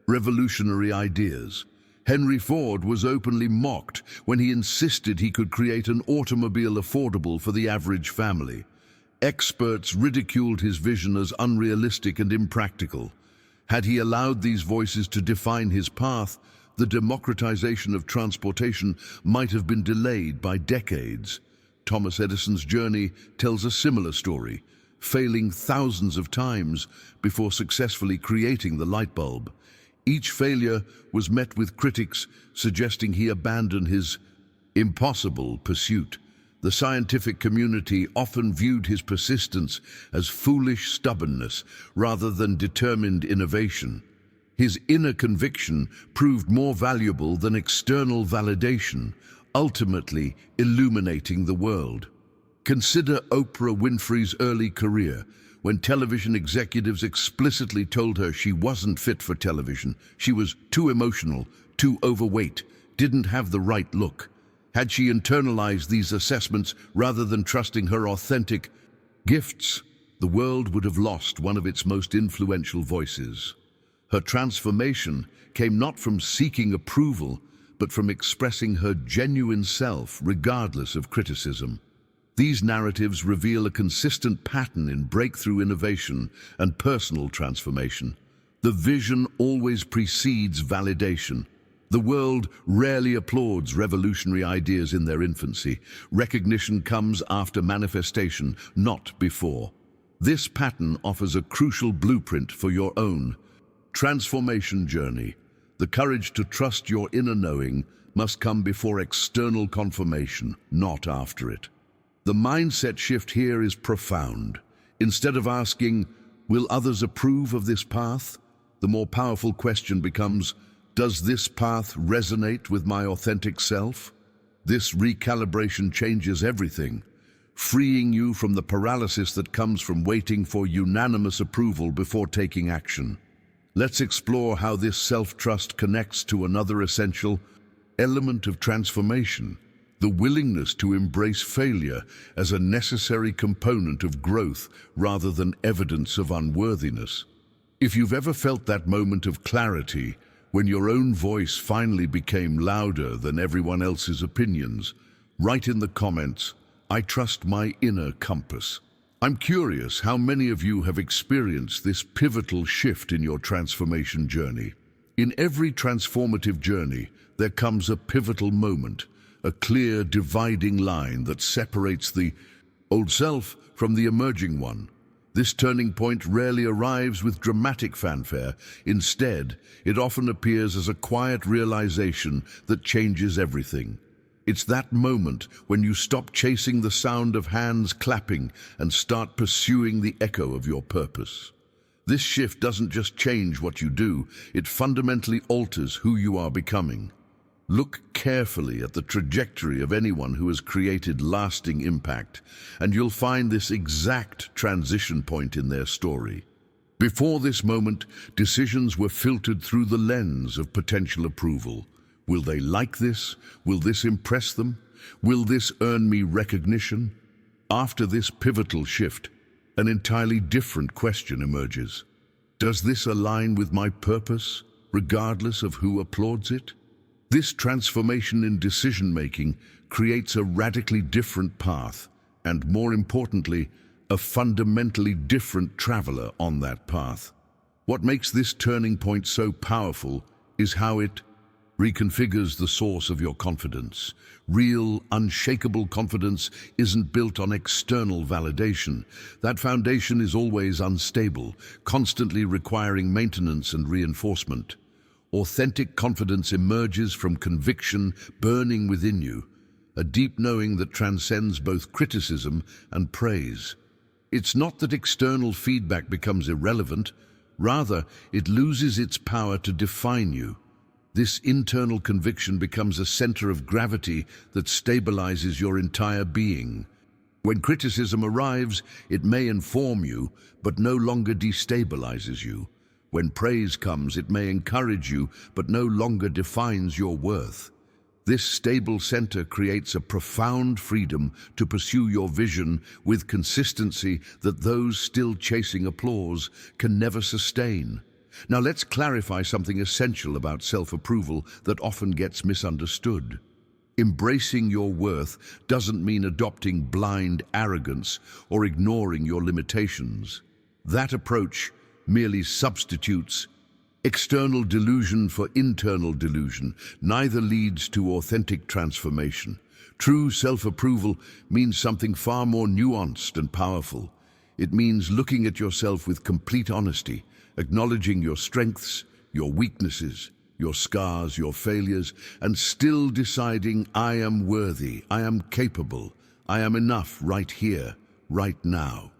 revolutionary ideas. Henry Ford was openly mocked when he insisted he could create an automobile affordable for the average family. Experts ridiculed his vision as unrealistic and impractical. Had he allowed these voices to define his path, the democratization of transportation might have been delayed by decades. Thomas Edison's journey tells a similar story, failing thousands of times before successfully creating the light bulb. Each failure was met with critics suggesting he abandoned his impossible pursuit. The scientific community often viewed his persistence as foolish stubbornness rather than determined innovation. His inner conviction proved more valuable than external validation, ultimately illuminating the world. Consider Oprah Winfrey's early career. When television executives explicitly told her she wasn't fit for television, she was too emotional, too overweight, didn't have the right look. Had she internalized these assessments rather than trusting her authentic gifts, the world would have lost one of its most influential voices. Her transformation came not from seeking approval, but from expressing her genuine self regardless of criticism. These narratives reveal a consistent pattern in breakthrough innovation and personal transformation. The vision always precedes validation. The world rarely applauds revolutionary ideas in their infancy. Recognition comes after manifestation, not before. This pattern offers a crucial blueprint for your own transformation journey. The courage to trust your inner knowing must come before external confirmation, not after it. The mindset shift here is profound. Instead of asking, "Will others approve of this path?" the more powerful question becomes, "Does this path resonate with my authentic self?" This recalibration changes everything, freeing you from the paralysis that comes from waiting for unanimous approval before taking action. Let's explore how this self-trust connects to another essential element of transformation, the willingness to embrace failure as a necessary component of growth rather than evidence of unworthiness. If you've ever felt that moment of clarity, when your own voice finally became louder than everyone else's opinions, write in the comments, "I trust my inner compass." I'm curious how many of you have experienced this pivotal shift in your transformation journey. In every transformative journey, there comes a pivotal moment, a clear dividing line that separates the old self from the emerging one. This turning point rarely arrives with dramatic fanfare. Instead, it often appears as a quiet realization that changes everything. It's that moment when you stop chasing the sound of hands clapping and start pursuing the echo of your purpose. This shift doesn't just change what you do, it fundamentally alters who you are becoming. Look carefully at the trajectory of anyone who has created lasting impact, and you'll find this exact transition point in their story. Before this moment, decisions were filtered through the lens of potential approval. Will they like this? Will this impress them? Will this earn me recognition? After this pivotal shift, an entirely different question emerges. Does this align with my purpose, regardless of who applauds it? This transformation in decision-making creates a radically different path, and more importantly, a fundamentally different traveler on that path. What makes this turning point so powerful is how it reconfigures the source of your confidence. Real, unshakable confidence isn't built on external validation. That foundation is always unstable, constantly requiring maintenance and reinforcement. Authentic confidence emerges from conviction burning within you, a deep knowing that transcends both criticism and praise. It's not that external feedback becomes irrelevant, rather, it loses its power to define you. This internal conviction becomes a center of gravity that stabilizes your entire being. When criticism arrives, it may inform you, but no longer destabilizes you. When praise comes, it may encourage you, but no longer defines your worth. This stable center creates a profound freedom to pursue your vision with consistency that those still chasing applause can never sustain. Now let's clarify something essential about self-approval that often gets misunderstood. Embracing your worth doesn't mean adopting blind arrogance or ignoring your limitations. That approach merely substitutes external delusion for internal delusion. Neither leads to authentic transformation. True self-approval means something far more nuanced and powerful. It means looking at yourself with complete honesty, acknowledging your strengths, your weaknesses, your scars, your failures, and still deciding, I am worthy, I am capable, I am enough right here, right now.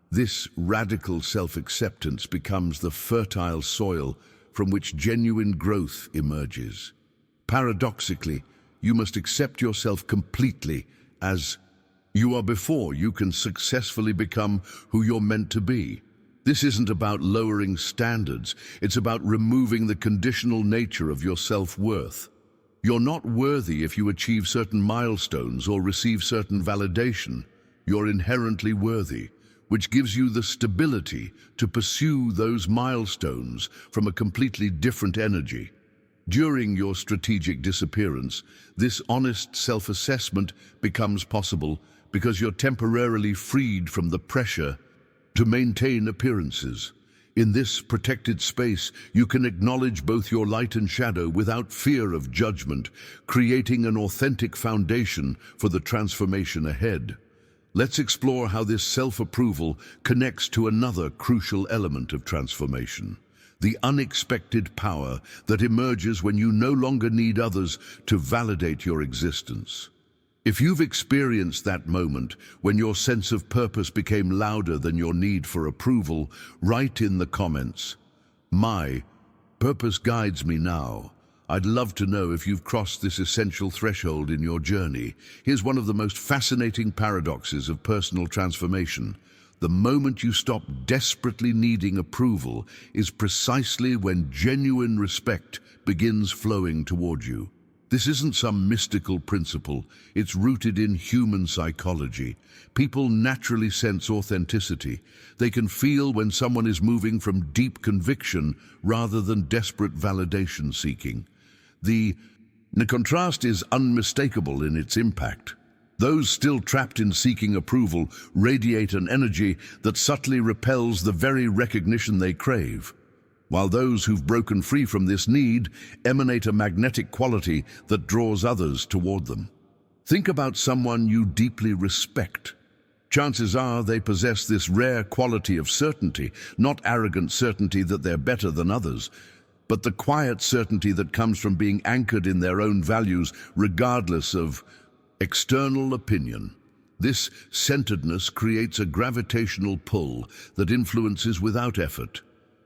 This radical self-acceptance becomes the fertile soil from which genuine growth emerges. Paradoxically, you must accept yourself completely as you are before you can successfully become who you're meant to be. This isn't about lowering standards, it's about removing the conditional nature of your self-worth. You're not worthy if you achieve certain milestones or receive certain validation. You're inherently worthy, which gives you the stability to pursue those milestones from a completely different energy. During your strategic disappearance, this honest self-assessment becomes possible because you're temporarily freed from the pressure to maintain appearances. In this protected space, you can acknowledge both your light and shadow without fear of judgment, creating an authentic foundation for the transformation ahead. Let's explore how this self-approval connects to another crucial element of transformation: the unexpected power that emerges when you no longer need others to validate your existence. If you've experienced that moment when your sense of purpose became louder than your need for approval, write in the comments, "My purpose guides me now." I'd love to know if you've crossed this essential threshold in your journey. Here's one of the most fascinating paradoxes of personal transformation. The moment you stop desperately needing approval is precisely when genuine respect begins flowing toward you. This isn't some mystical principle, it's rooted in human psychology. People naturally sense authenticity. They can feel when someone is moving from deep conviction rather than desperate validation seeking. The contrast is unmistakable in its impact. Those still trapped in seeking approval radiate an energy that subtly repels the very recognition they crave, while those who've broken free from this need emanate a magnetic quality that draws others toward them. Think about someone you deeply respect. Chances are they possess this rare quality of certainty, not arrogant certainty that they're better than others, but the quiet certainty that comes from being anchored in their own values regardless of external opinion. This centeredness creates a gravitational pull that influences without effort.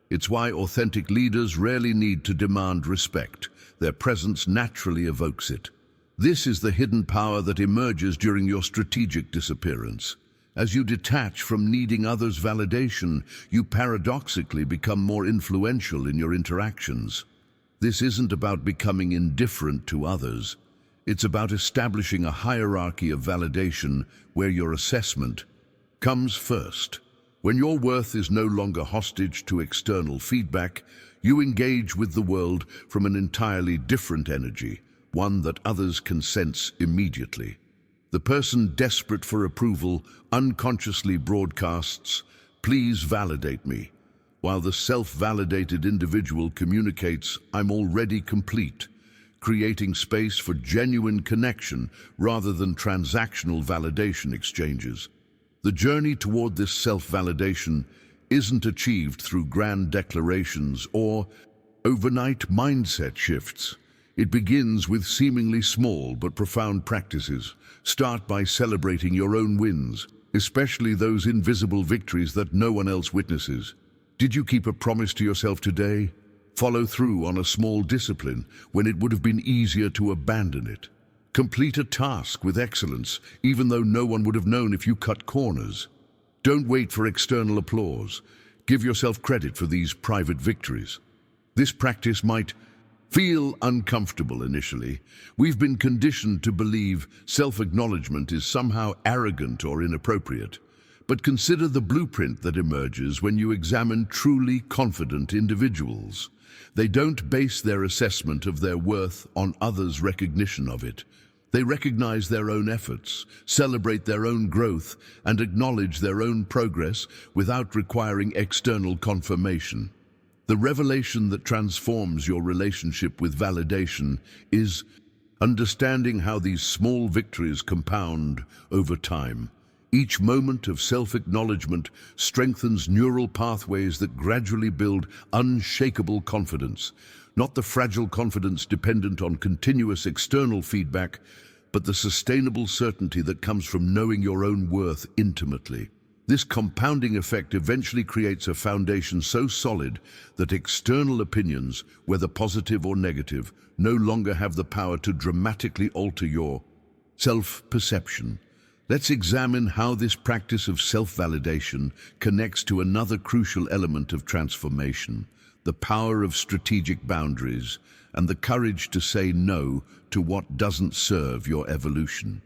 It's why authentic leaders rarely need to demand respect. Their presence naturally evokes it. This is the hidden power that emerges during your strategic disappearance. As you detach from needing others' validation, you paradoxically become more influential in your interactions. This isn't about becoming indifferent to others. It's about establishing a hierarchy of validation where your assessment comes first. When your worth is no longer hostage to external feedback, you engage with the world from an entirely different energy, one that others can sense immediately. The person desperate for approval unconsciously broadcasts, "Please validate me," while the self-validated individual communicates, "I'm already complete," creating space for genuine connection rather than transactional validation exchanges. The journey toward this self-validation isn't achieved through grand declarations or overnight mindset shifts. It begins with seemingly small but profound practices. Start by celebrating your own wins, especially those invisible victories that no one else witnesses. Did you keep a promise to yourself today? Follow through on a small discipline when it would have been easier to abandon it. Complete a task with excellence, even though no one would have known if you cut corners. Don't wait for external applause. Give yourself credit for these private victories. This practice might feel uncomfortable initially. We've been conditioned to believe self-acknowledgement is somehow arrogant or inappropriate. But consider the blueprint that emerges when you examine truly confident individuals. They don't base their assessment of their worth on others' recognition of it. They recognize their own efforts, celebrate their own growth, and acknowledge their own progress without requiring external confirmation. The revelation that transforms your relationship with validation is understanding how these small victories compound over time. Each moment of self-acknowledgement strengthens neural pathways that gradually build unshakable confidence, not the fragile confidence dependent on continuous external feedback, but the sustainable certainty that comes from knowing your own worth intimately. This compounding effect eventually creates a foundation so solid that external opinions, whether positive or negative, no longer have the power to dramatically alter your self-perception. Let's examine how this practice of self-validation connects to another crucial element of transformation, the power of strategic boundaries and the courage to say no to what doesn't serve your evolution.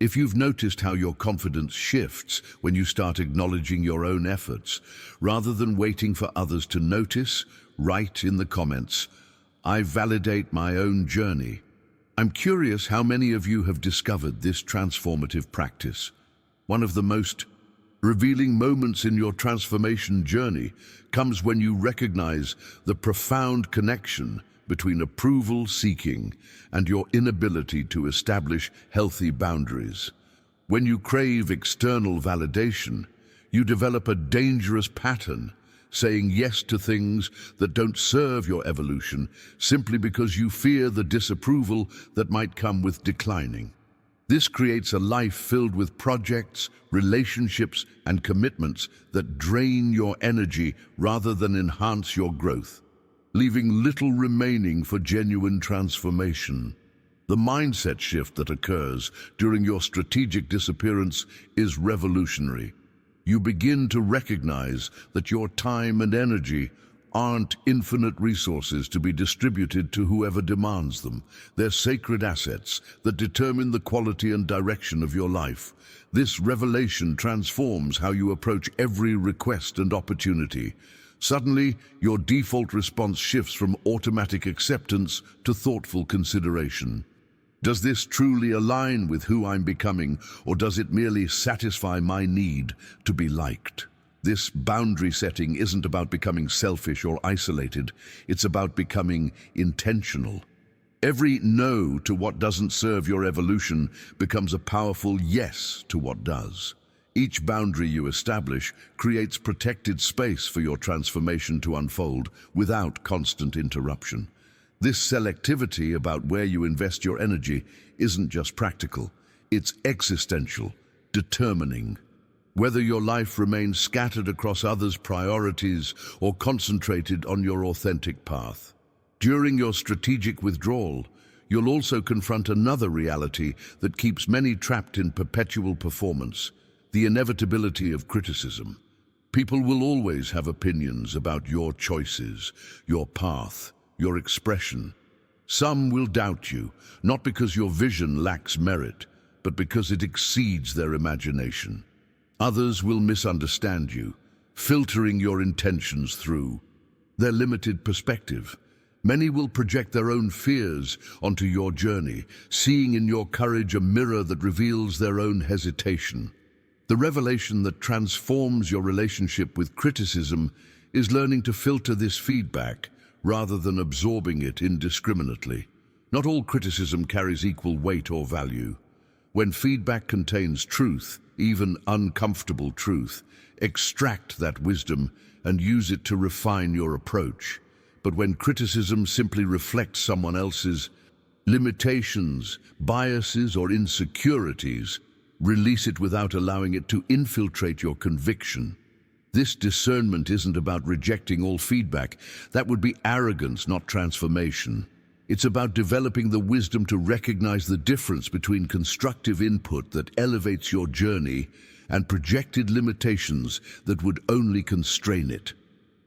If you've noticed how your confidence shifts when you start acknowledging your own efforts, rather than waiting for others to notice, write in the comments, "I validate my own journey." I'm curious how many of you have discovered this transformative practice. One of the most revealing moments in your transformation journey comes when you recognize the profound connection between approval seeking and your inability to establish healthy boundaries. When you crave external validation, you develop a dangerous pattern, saying yes to things that don't serve your evolution simply because you fear the disapproval that might come with declining. This creates a life filled with projects, relationships, and commitments that drain your energy rather than enhance your growth, leaving little remaining for genuine transformation. The mindset shift that occurs during your strategic disappearance is revolutionary. You begin to recognize that your time and energy aren't infinite resources to be distributed to whoever demands them. They're sacred assets that determine the quality and direction of your life. This revelation transforms how you approach every request and opportunity. Suddenly, your default response shifts from automatic acceptance to thoughtful consideration. Does this truly align with who I'm becoming, or does it merely satisfy my need to be liked? This boundary setting isn't about becoming selfish or isolated. It's about becoming intentional. Every no to what doesn't serve your evolution becomes a powerful yes to what does. Each boundary you establish creates protected space for your transformation to unfold without constant interruption. This selectivity about where you invest your energy isn't just practical, it's existential, determining. Whether your life remains scattered across others' priorities or concentrated on your authentic path. During your strategic withdrawal, you'll also confront another reality that keeps many trapped in perpetual performance, the inevitability of criticism. People will always have opinions about your choices, your path, your expression. Some will doubt you, not because your vision lacks merit, but because it exceeds their imagination. Others will misunderstand you, filtering your intentions through their limited perspective. Many will project their own fears onto your journey, seeing in your courage a mirror that reveals their own hesitation. The revelation that transforms your relationship with criticism is learning to filter this feedback rather than absorbing it indiscriminately. Not all criticism carries equal weight or value. When feedback contains truth, even uncomfortable truth, extract that wisdom and use it to refine your approach. But when criticism simply reflects someone else's limitations, biases, or insecurities, release it without allowing it to infiltrate your conviction. This discernment isn't about rejecting all feedback. That would be arrogance, not transformation. It's about developing the wisdom to recognize the difference between constructive input that elevates your journey and projected limitations that would only constrain it.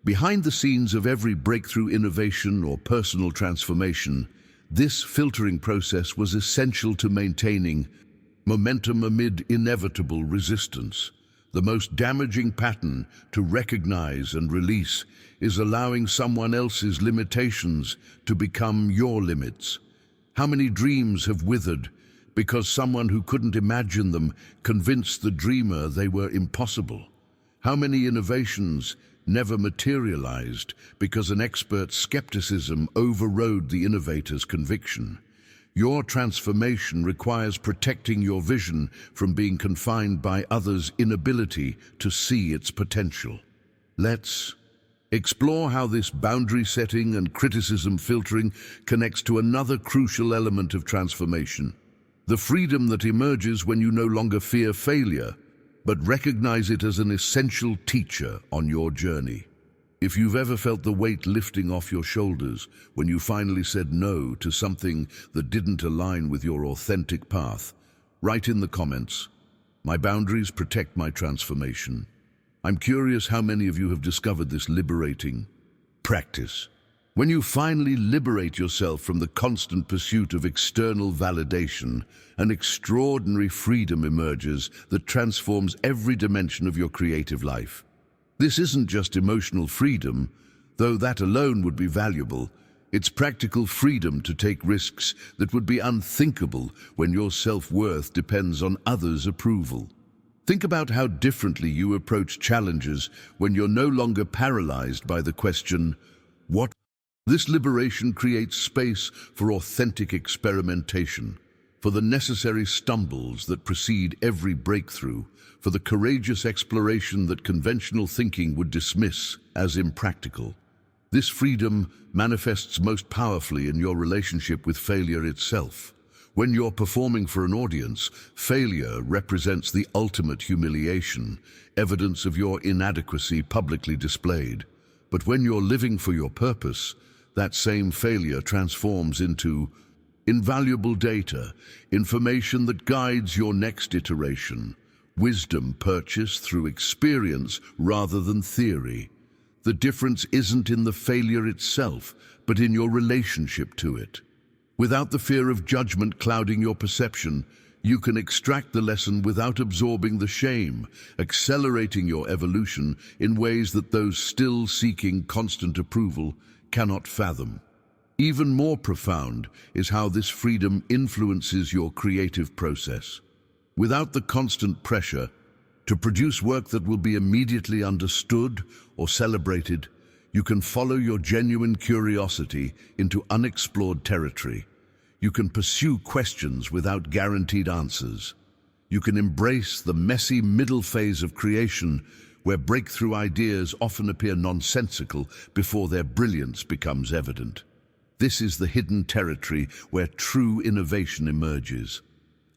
Behind the scenes of every breakthrough innovation or personal transformation, this filtering process was essential to maintaining momentum amid inevitable resistance. The most damaging pattern to recognize and release is allowing someone else's limitations to become your limits. How many dreams have withered because someone who couldn't imagine them convinced the dreamer they were impossible? How many innovations never materialized because an expert's skepticism overrode the innovator's conviction? Your transformation requires protecting your vision from being confined by others' inability to see its potential. Let's explore how this boundary setting and criticism filtering connects to another crucial element of transformation: the freedom that emerges when you no longer fear failure, but recognize it as an essential teacher on your journey. If you've ever felt the weight lifting off your shoulders when you finally said no to something that didn't align with your authentic path, write in the comments, "My boundaries protect my transformation." I'm curious how many of you have discovered this liberating practice. When you finally liberate yourself from the constant pursuit of external validation, an extraordinary freedom emerges that transforms every dimension of your creative life. This isn't just emotional freedom, though that alone would be valuable. It's practical freedom to take risks that would be unthinkable when your self-worth depends on others' approval. Think about how differently you approach challenges when you're no longer paralyzed by the question, "What?" This liberation creates space for authentic experimentation, for the necessary stumbles that precede every breakthrough, for the courageous exploration that conventional thinking would dismiss as impractical. This freedom manifests most powerfully in your relationship with failure itself. When you're performing for an audience, failure represents the ultimate humiliation, evidence of your inadequacy publicly displayed. But when you're living for your purpose, that same failure transforms into invaluable data, information that guides your next iteration, wisdom purchased through experience rather than theory. The difference isn't in the failure itself, but in your relationship to it. Without the fear of judgment clouding your perception, you can extract the lesson without absorbing the shame, accelerating your evolution in ways that those still seeking constant approval cannot fathom. Even more profound is how this freedom influences your creative process. Without the constant pressure to produce work that will be immediately understood or celebrated, you can follow your genuine curiosity into unexplored territory. You can pursue questions without guaranteed answers. You can embrace the messy middle phase of creation, where breakthrough ideas often appear nonsensical before their brilliance becomes evident. This is the hidden territory where true innovation emerges.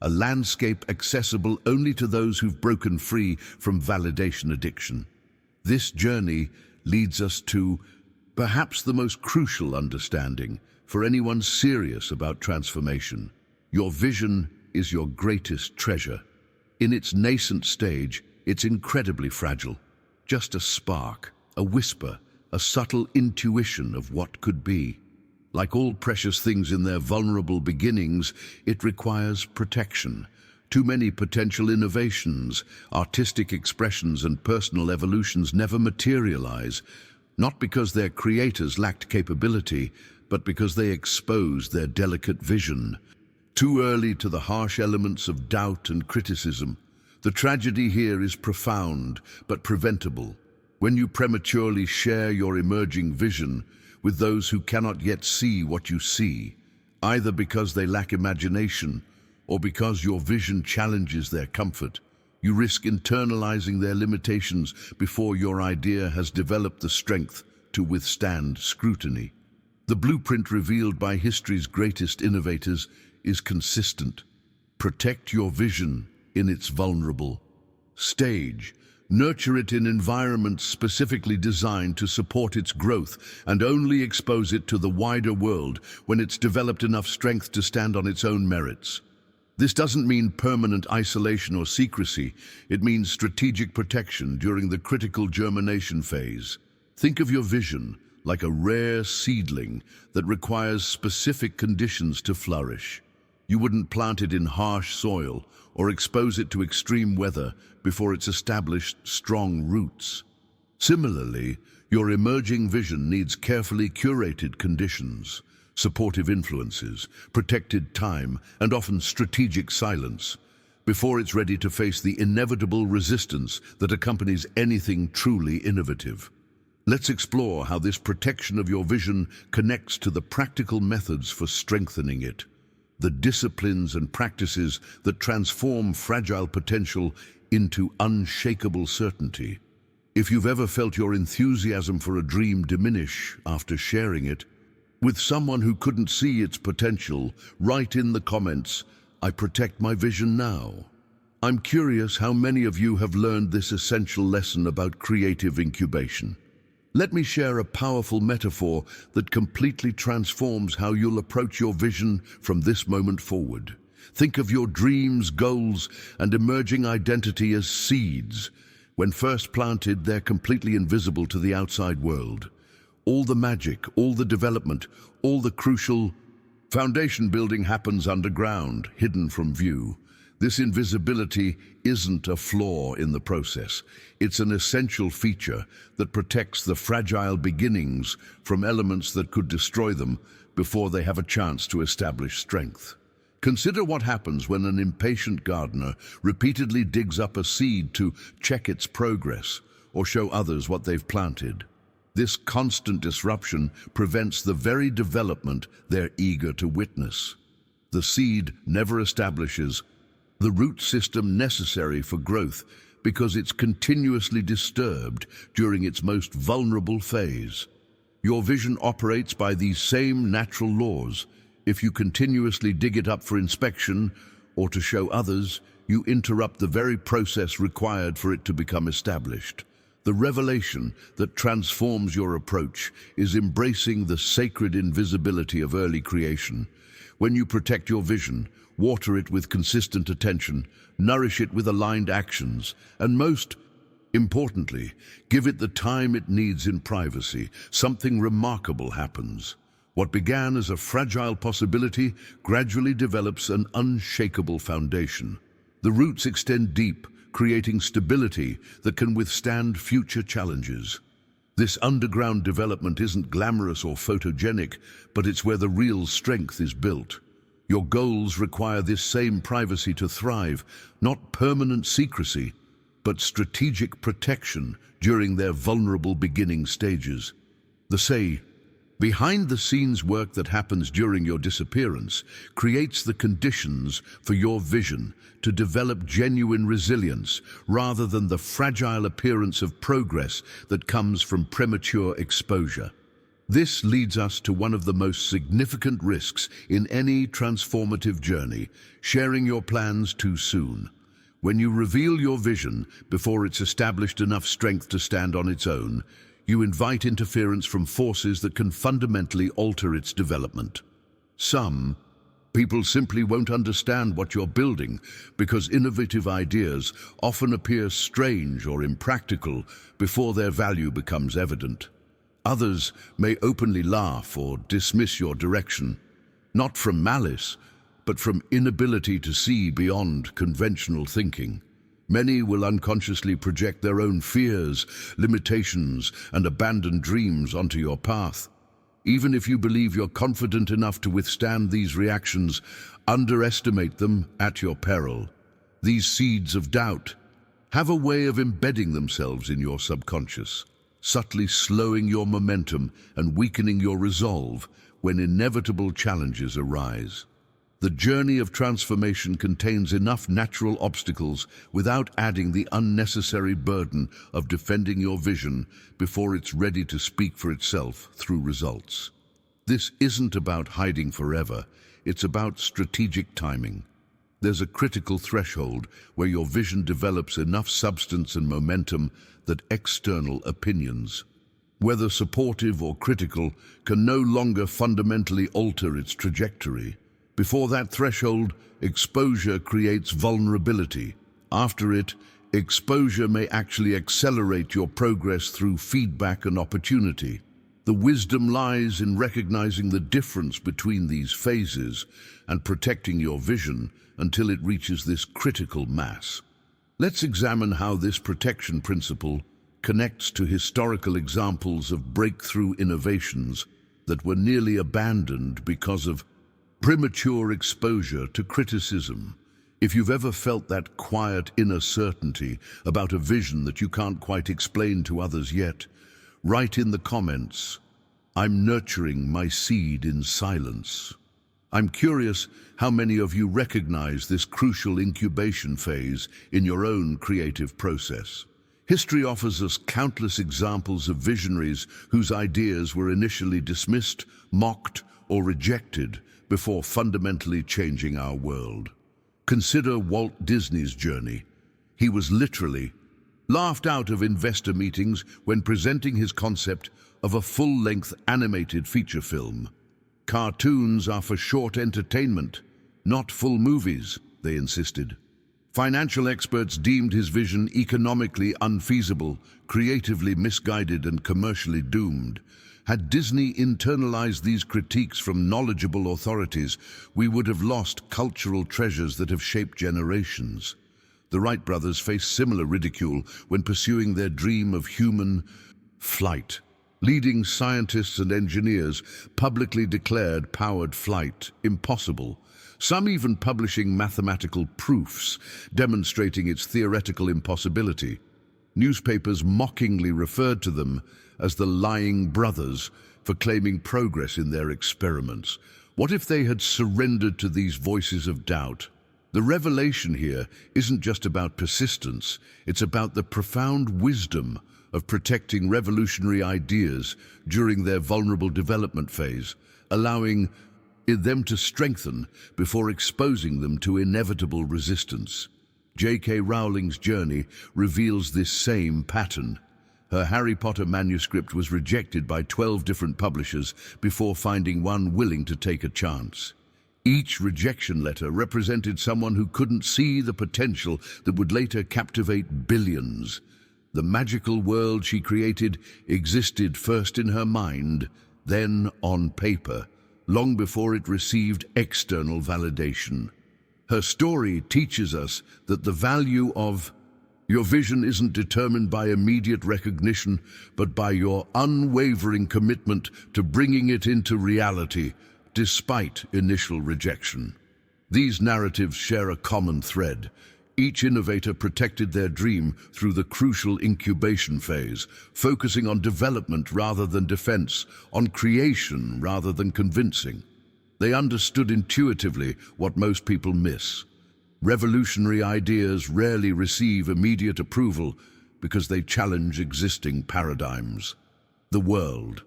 A landscape accessible only to those who've broken free from validation addiction. This journey leads us to perhaps the most crucial understanding for anyone serious about transformation. Your vision is your greatest treasure. In its nascent stage, it's incredibly fragile. Just a spark, a whisper, a subtle intuition of what could be. Like all precious things in their vulnerable beginnings, it requires protection. Too many potential innovations, artistic expressions, and personal evolutions never materialize, not because their creators lacked capability, but because they exposed their delicate vision. Too early to the harsh elements of doubt and criticism. The tragedy here is profound, but preventable. When you prematurely share your emerging vision with those who cannot yet see what you see, either because they lack imagination or because your vision challenges their comfort, you risk internalizing their limitations before your idea has developed the strength to withstand scrutiny. The blueprint revealed by history's greatest innovators is consistent. Protect your vision in its vulnerable stage. Nurture it in environments specifically designed to support its growth, and only expose it to the wider world when it's developed enough strength to stand on its own merits. This doesn't mean permanent isolation or secrecy. It means strategic protection during the critical germination phase. Think of your vision like a rare seedling that requires specific conditions to flourish. You wouldn't plant it in harsh soil or expose it to extreme weather before it's established strong roots. Similarly, your emerging vision needs carefully curated conditions, supportive influences, protected time, and often strategic silence, before it's ready to face the inevitable resistance that accompanies anything truly innovative. Let's explore how this protection of your vision connects to the practical methods for strengthening it, the disciplines and practices that transform fragile potential into unshakable certainty. If you've ever felt your enthusiasm for a dream diminish after sharing it with someone who couldn't see its potential, write in the comments, "I protect my vision now." I'm curious how many of you have learned this essential lesson about creative incubation. Let me share a powerful metaphor that completely transforms how you'll approach your vision from this moment forward. Think of your dreams, goals, and emerging identity as seeds. When first planted, they're completely invisible to the outside world. All the magic, all the development, all the crucial foundation building happens underground, hidden from view. This invisibility isn't a flaw in the process. It's an essential feature that protects the fragile beginnings from elements that could destroy them before they have a chance to establish strength. Consider what happens when an impatient gardener repeatedly digs up a seed to check its progress or show others what they've planted. This constant disruption prevents the very development they're eager to witness. The seed never establishes the root system necessary for growth because it's continuously disturbed during its most vulnerable phase. Your vision operates by these same natural laws. If you continuously dig it up for inspection or to show others, you interrupt the very process required for it to become established. The revelation that transforms your approach is embracing the sacred invisibility of early creation. When you protect your vision, water it with consistent attention, nourish it with aligned actions, and most importantly, give it the time it needs in privacy, something remarkable happens. What began as a fragile possibility gradually develops an unshakable foundation. The roots extend deep, creating stability that can withstand future challenges. This underground development isn't glamorous or photogenic, but it's where the real strength is built. Your goals require this same privacy to thrive, not permanent secrecy, but strategic protection during their vulnerable beginning stages. The behind-the-scenes work that happens during your disappearance creates the conditions for your vision to develop genuine resilience rather than the fragile appearance of progress that comes from premature exposure. This leads us to one of the most significant risks in any transformative journey: sharing your plans too soon. When you reveal your vision before it's established enough strength to stand on its own, you invite interference from forces that can fundamentally alter its development. Some people simply won't understand what you're building because innovative ideas often appear strange or impractical before their value becomes evident. Others may openly laugh or dismiss your direction, not from malice, but from inability to see beyond conventional thinking. Many will unconsciously project their own fears, limitations, and abandoned dreams onto your path. Even if you believe you're confident enough to withstand these reactions, underestimate them at your peril. These seeds of doubt have a way of embedding themselves in your subconscious, subtly slowing your momentum and weakening your resolve when inevitable challenges arise. The journey of transformation contains enough natural obstacles without adding the unnecessary burden of defending your vision before it's ready to speak for itself through results. This isn't about hiding forever, it's about strategic timing. There's a critical threshold where your vision develops enough substance and momentum that external opinions, whether supportive or critical, can no longer fundamentally alter its trajectory. Before that threshold, exposure creates vulnerability. After it, exposure may actually accelerate your progress through feedback and opportunity. The wisdom lies in recognizing the difference between these phases and protecting your vision until it reaches this critical mass. Let's examine how this protection principle connects to historical examples of breakthrough innovations that were nearly abandoned because of premature exposure to criticism. If you've ever felt that quiet inner certainty about a vision that you can't quite explain to others yet, write in the comments, "I'm nurturing my seed in silence." I'm curious how many of you recognize this crucial incubation phase in your own creative process. History offers us countless examples of visionaries whose ideas were initially dismissed, mocked, or rejected before fundamentally changing our world. Consider Walt Disney's journey. He was literally laughed out of investor meetings when presenting his concept of a full-length animated feature film. "Cartoons are for short entertainment, not full movies," they insisted. Financial experts deemed his vision economically unfeasible, creatively misguided, and commercially doomed. Had Disney internalized these critiques from knowledgeable authorities, we would have lost cultural treasures that have shaped generations. The Wright brothers faced similar ridicule when pursuing their dream of human flight. Leading scientists and engineers publicly declared powered flight impossible, some even publishing mathematical proofs demonstrating its theoretical impossibility. Newspapers mockingly referred to them as the lying brothers for claiming progress in their experiments. What if they had surrendered to these voices of doubt? The revelation here isn't just about persistence, it's about the profound wisdom of protecting revolutionary ideas during their vulnerable development phase, allowing them to strengthen before exposing them to inevitable resistance. J.K. Rowling's journey reveals this same pattern. Her Harry Potter manuscript was rejected by 12 different publishers before finding one willing to take a chance. Each rejection letter represented someone who couldn't see the potential that would later captivate billions. The magical world she created existed first in her mind, then on paper, long before it received external validation. Her story teaches us that the value of Your vision isn't determined by immediate recognition, but by your unwavering commitment to bringing it into reality, despite initial rejection. These narratives share a common thread. Each innovator protected their dream through the crucial incubation phase, focusing on development rather than defense, on creation rather than convincing. They understood intuitively what most people miss. Revolutionary ideas rarely receive immediate approval because they challenge existing paradigms. The world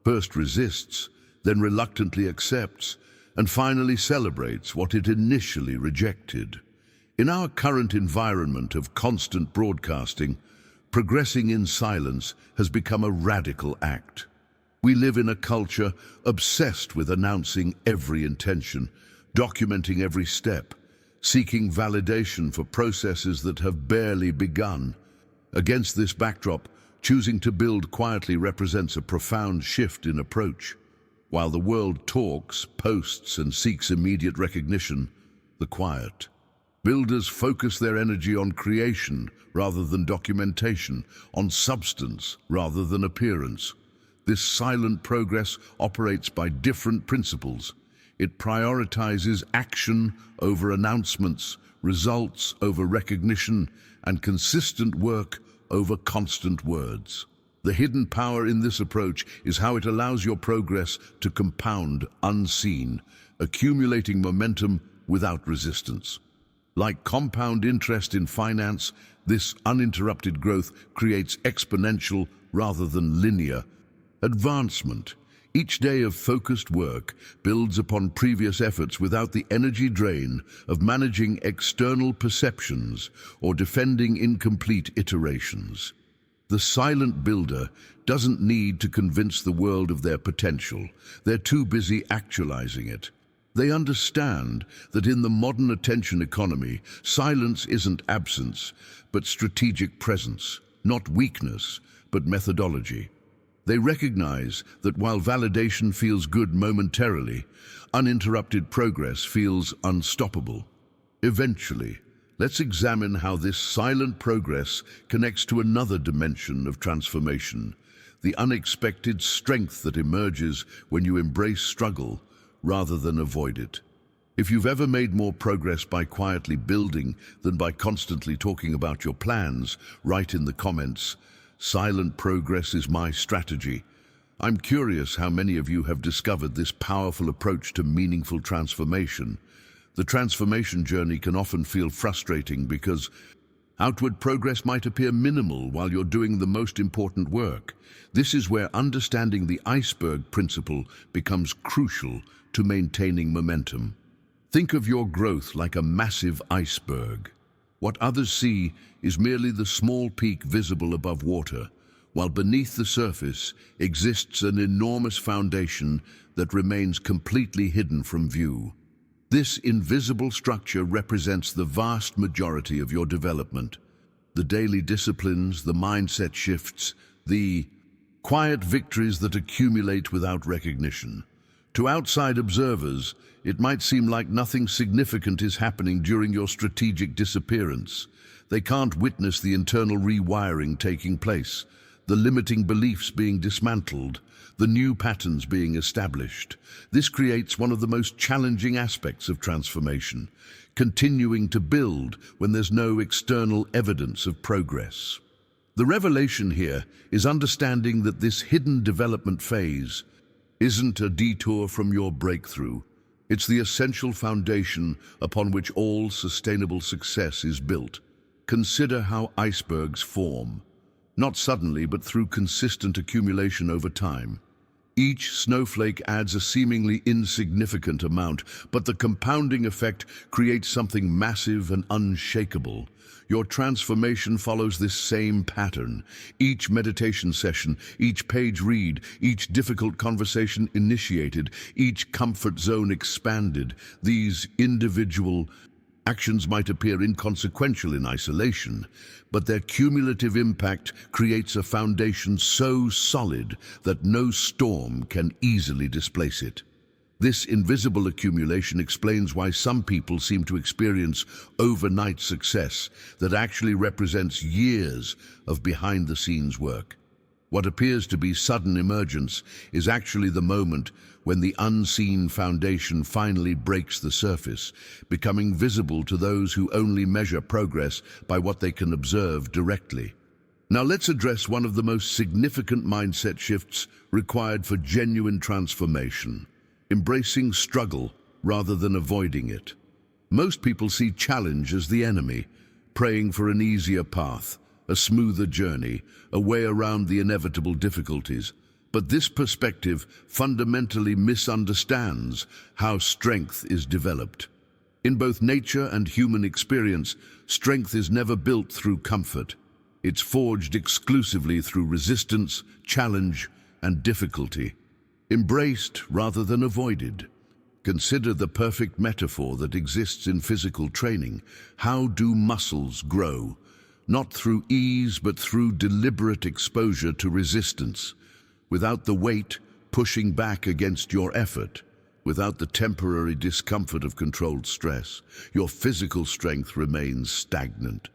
first resists, then reluctantly accepts, and finally celebrates what it initially rejected. In our current environment of constant broadcasting, progressing in silence has become a radical act. We live in a culture obsessed with announcing every intention, documenting every step, seeking validation for processes that have barely begun. Against this backdrop, choosing to build quietly represents a profound shift in approach. While the world talks, posts, and seeks immediate recognition, the quiet. Builders focus their energy on creation rather than documentation, on substance rather than appearance. This silent progress operates by different principles. It prioritizes action over announcements, results over recognition, and consistent work over constant words. The hidden power in this approach is how it allows your progress to compound unseen, accumulating momentum without resistance. Like compound interest in finance, this uninterrupted growth creates exponential rather than linear advancement. Each day of focused work builds upon previous efforts without the energy drain of managing external perceptions or defending incomplete iterations. The silent builder doesn't need to convince the world of their potential. They're too busy actualizing it. They understand that in the modern attention economy, silence isn't absence, but strategic presence, not weakness, but methodology. They recognize that while validation feels good momentarily, uninterrupted progress feels unstoppable. Eventually, let's examine how this silent progress connects to another dimension of transformation, the unexpected strength that emerges when you embrace struggle rather than avoid it. If you've ever made more progress by quietly building than by constantly talking about your plans, write in the comments, "Silent progress is my strategy." I'm curious how many of you have discovered this powerful approach to meaningful transformation. The transformation journey can often feel frustrating because outward progress might appear minimal while you're doing the most important work. This is where understanding the iceberg principle becomes crucial to maintaining momentum. Think of your growth like a massive iceberg. What others see is merely the small peak visible above water, while beneath the surface exists an enormous foundation that remains completely hidden from view. This invisible structure represents the vast majority of your development. The daily disciplines, the mindset shifts, the quiet victories that accumulate without recognition. To outside observers, it might seem like nothing significant is happening during your strategic disappearance. They can't witness the internal rewiring taking place, the limiting beliefs being dismantled, the new patterns being established. This creates one of the most challenging aspects of transformation, continuing to build when there's no external evidence of progress. The revelation here is understanding that this hidden development phase isn't a detour from your breakthrough. It's the essential foundation upon which all sustainable success is built. Consider how icebergs form, not suddenly but through consistent accumulation over time. Each snowflake adds a seemingly insignificant amount, but the compounding effect creates something massive and unshakable. Your transformation follows this same pattern. Each meditation session, each page read, each difficult conversation initiated, each comfort zone expanded. These individual actions might appear inconsequential in isolation, but their cumulative impact creates a foundation so solid that no storm can easily displace it. This invisible accumulation explains why some people seem to experience overnight success that actually represents years of behind-the-scenes work. What appears to be sudden emergence is actually the moment when the unseen foundation finally breaks the surface, becoming visible to those who only measure progress by what they can observe directly. Now let's address one of the most significant mindset shifts required for genuine transformation: embracing struggle rather than avoiding it. Most people see challenge as the enemy, praying for an easier path, a smoother journey, a way around the inevitable difficulties. But this perspective fundamentally misunderstands how strength is developed. In both nature and human experience, strength is never built through comfort. It's forged exclusively through resistance, challenge, and difficulty. Embraced rather than avoided. Consider the perfect metaphor that exists in physical training. How do muscles grow? Not through ease, but through deliberate exposure to resistance. Without the weight pushing back against your effort, without the temporary discomfort of controlled stress, your physical strength remains stagnant.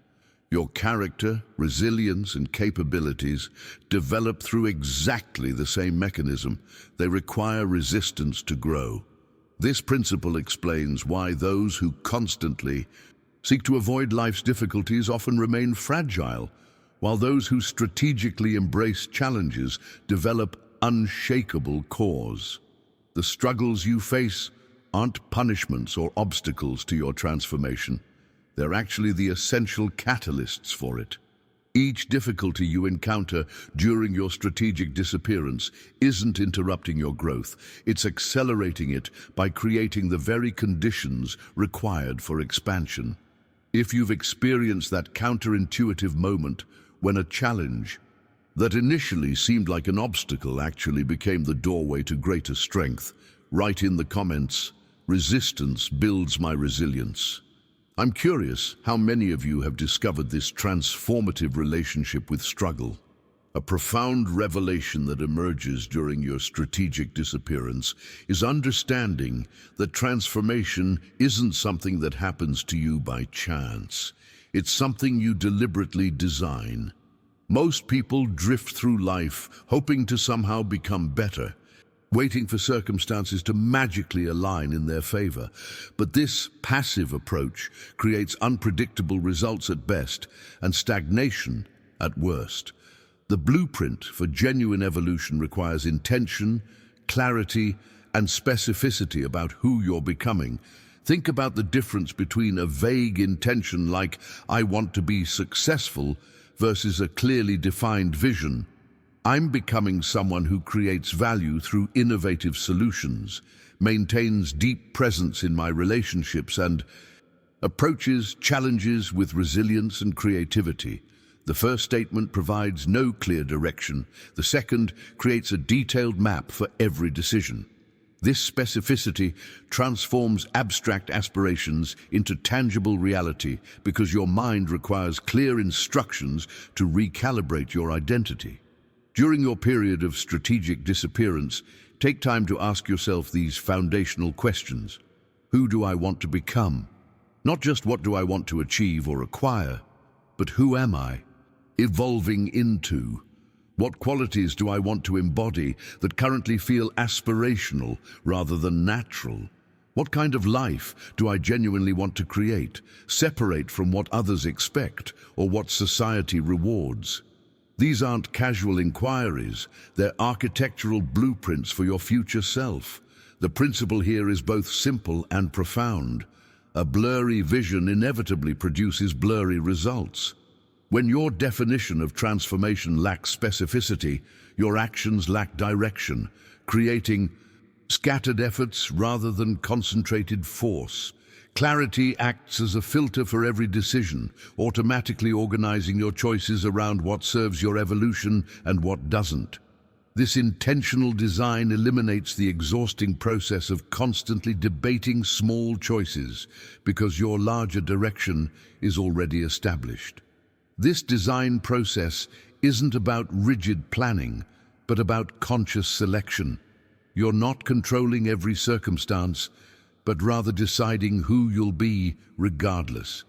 Your character, resilience, and capabilities develop through exactly the same mechanism. They require resistance to grow. This principle explains why those who constantly seek to avoid life's difficulties often remain fragile, while those who strategically embrace challenges develop unshakable cores. The struggles you face aren't punishments or obstacles to your transformation. They're actually the essential catalysts for it. Each difficulty you encounter during your strategic disappearance isn't interrupting your growth. It's accelerating it by creating the very conditions required for expansion. If you've experienced that counterintuitive moment when a challenge that initially seemed like an obstacle actually became the doorway to greater strength, write in the comments, "Resistance builds my resilience." I'm curious how many of you have discovered this transformative relationship with struggle. A profound revelation that emerges during your strategic disappearance is understanding that transformation isn't something that happens to you by chance. It's something you deliberately design. Most people drift through life hoping to somehow become better, waiting for circumstances to magically align in their favor. But this passive approach creates unpredictable results at best and stagnation at worst. The blueprint for genuine evolution requires intention, clarity, and specificity about who you're becoming. Think about the difference between a vague intention like, "I want to be successful," versus a clearly defined vision. "I'm becoming someone who creates value through innovative solutions, maintains deep presence in my relationships, and approaches challenges with resilience and creativity." The first statement provides no clear direction. The second creates a detailed map for every decision. This specificity transforms abstract aspirations into tangible reality because your mind requires clear instructions to recalibrate your identity. During your period of strategic disappearance, take time to ask yourself these foundational questions. Who do I want to become? Not just what do I want to achieve or acquire, but who am I evolving into? What qualities do I want to embody that currently feel aspirational rather than natural? What kind of life do I genuinely want to create, separate from what others expect or what society rewards? These aren't casual inquiries, they're architectural blueprints for your future self. The principle here is both simple and profound. A blurry vision inevitably produces blurry results. When your definition of transformation lacks specificity, your actions lack direction, creating scattered efforts rather than concentrated force. Clarity acts as a filter for every decision, automatically organizing your choices around what serves your evolution and what doesn't. This intentional design eliminates the exhausting process of constantly debating small choices because your larger direction is already established. This design process isn't about rigid planning, but about conscious selection. You're not controlling every circumstance, but rather deciding who you'll be regardless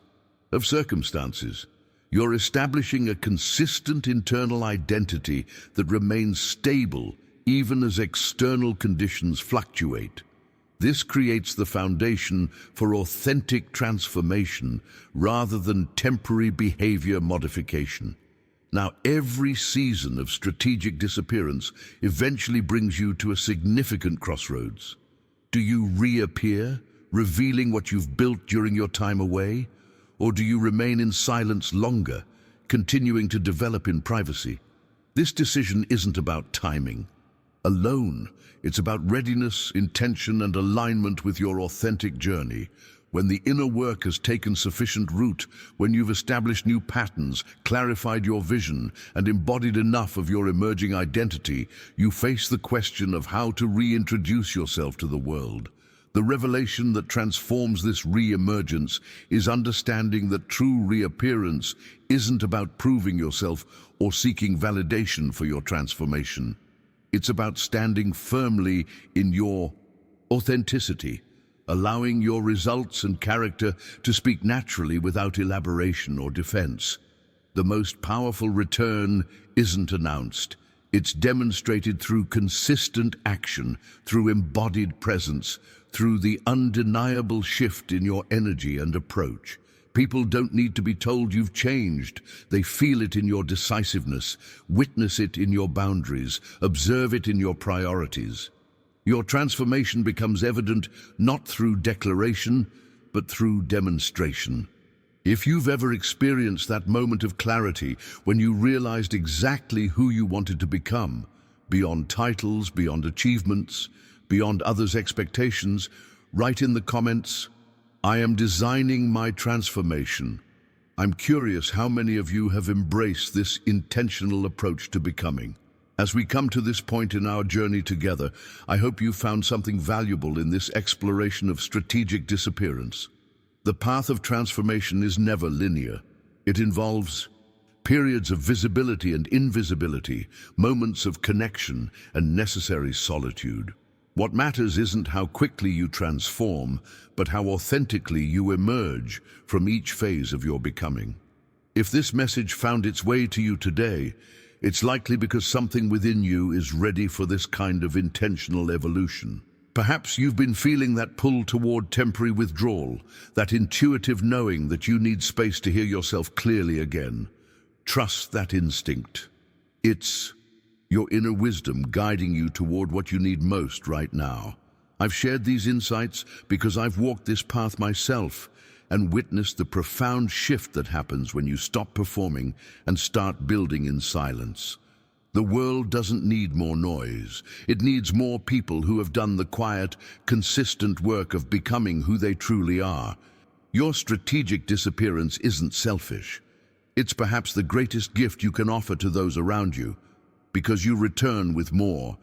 of circumstances. You're establishing a consistent internal identity that remains stable even as external conditions fluctuate. This creates the foundation for authentic transformation rather than temporary behavior modification. Now, every season of strategic disappearance eventually brings you to a significant crossroads. Do you reappear, revealing what you've built during your time away? Or do you remain in silence longer, continuing to develop in privacy? This decision isn't about timing alone. It's about readiness, intention, and alignment with your authentic journey. When the inner work has taken sufficient root, when you've established new patterns, clarified your vision, and embodied enough of your emerging identity, you face the question of how to reintroduce yourself to the world. The revelation that transforms this re-emergence is understanding that true reappearance isn't about proving yourself or seeking validation for your transformation. It's about standing firmly in your authenticity, allowing your results and character to speak naturally without elaboration or defense. The most powerful return isn't announced. It's demonstrated through consistent action, through embodied presence, through the undeniable shift in your energy and approach. People don't need to be told you've changed. They feel it in your decisiveness, witness it in your boundaries, observe it in your priorities. Your transformation becomes evident not through declaration, but through demonstration. If you've ever experienced that moment of clarity when you realized exactly who you wanted to become, beyond titles, beyond achievements, beyond others' expectations, write in the comments, "I am designing my transformation." I'm curious how many of you have embraced this intentional approach to becoming. As we come to this point in our journey together, I hope you found something valuable in this exploration of strategic disappearance. The path of transformation is never linear. It involves periods of visibility and invisibility, moments of connection and necessary solitude. What matters isn't how quickly you transform, but how authentically you emerge from each phase of your becoming. If this message found its way to you today, it's likely because something within you is ready for this kind of intentional evolution. Perhaps you've been feeling that pull toward temporary withdrawal, that intuitive knowing that you need space to hear yourself clearly again. Trust that instinct. It's your inner wisdom guiding you toward what you need most right now. I've shared these insights because I've walked this path myself and witnessed the profound shift that happens when you stop performing and start building in silence. The world doesn't need more noise. It needs more people who have done the quiet, consistent work of becoming who they truly are. Your strategic disappearance isn't selfish. It's perhaps the greatest gift you can offer to those around you, because you return with more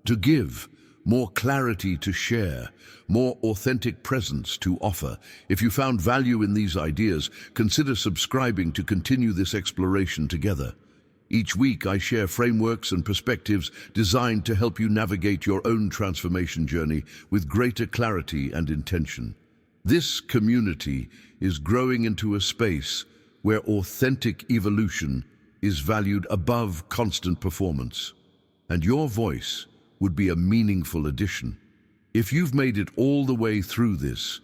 to give, more clarity to share, more authentic presence to offer. If you found value in these ideas, consider subscribing to continue this exploration together. Each week I share frameworks and perspectives designed to help you navigate your own transformation journey with greater clarity and intention. This community is growing into a space where authentic evolution is valued above constant performance, and your voice would be a meaningful addition. If you've made it all the way through this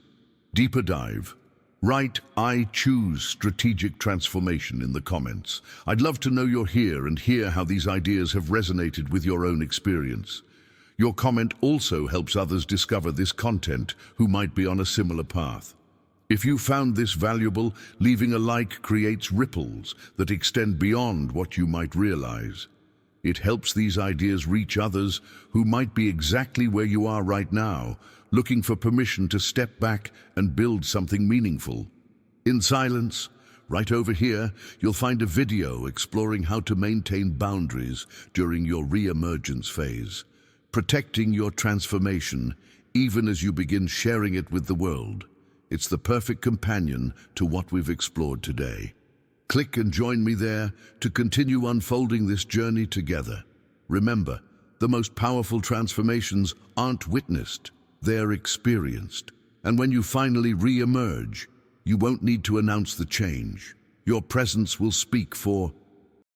deeper dive, write "I choose strategic transformation" in the comments. I'd love to know you're here and hear how these ideas have resonated with your own experience. Your comment also helps others discover this content who might be on a similar path. If you found this valuable, leaving a like creates ripples that extend beyond what you might realize. It helps these ideas reach others who might be exactly where you are right now, looking for permission to step back and build something meaningful. In silence, right over here, you'll find a video exploring how to maintain boundaries during your re-emergence phase, protecting your transformation even as you begin sharing it with the world. It's the perfect companion to what we've explored today. Click and join me there to continue unfolding this journey together. Remember, the most powerful transformations aren't witnessed, they're experienced. And when you finally re-emerge, you won't need to announce the change. Your presence will speak for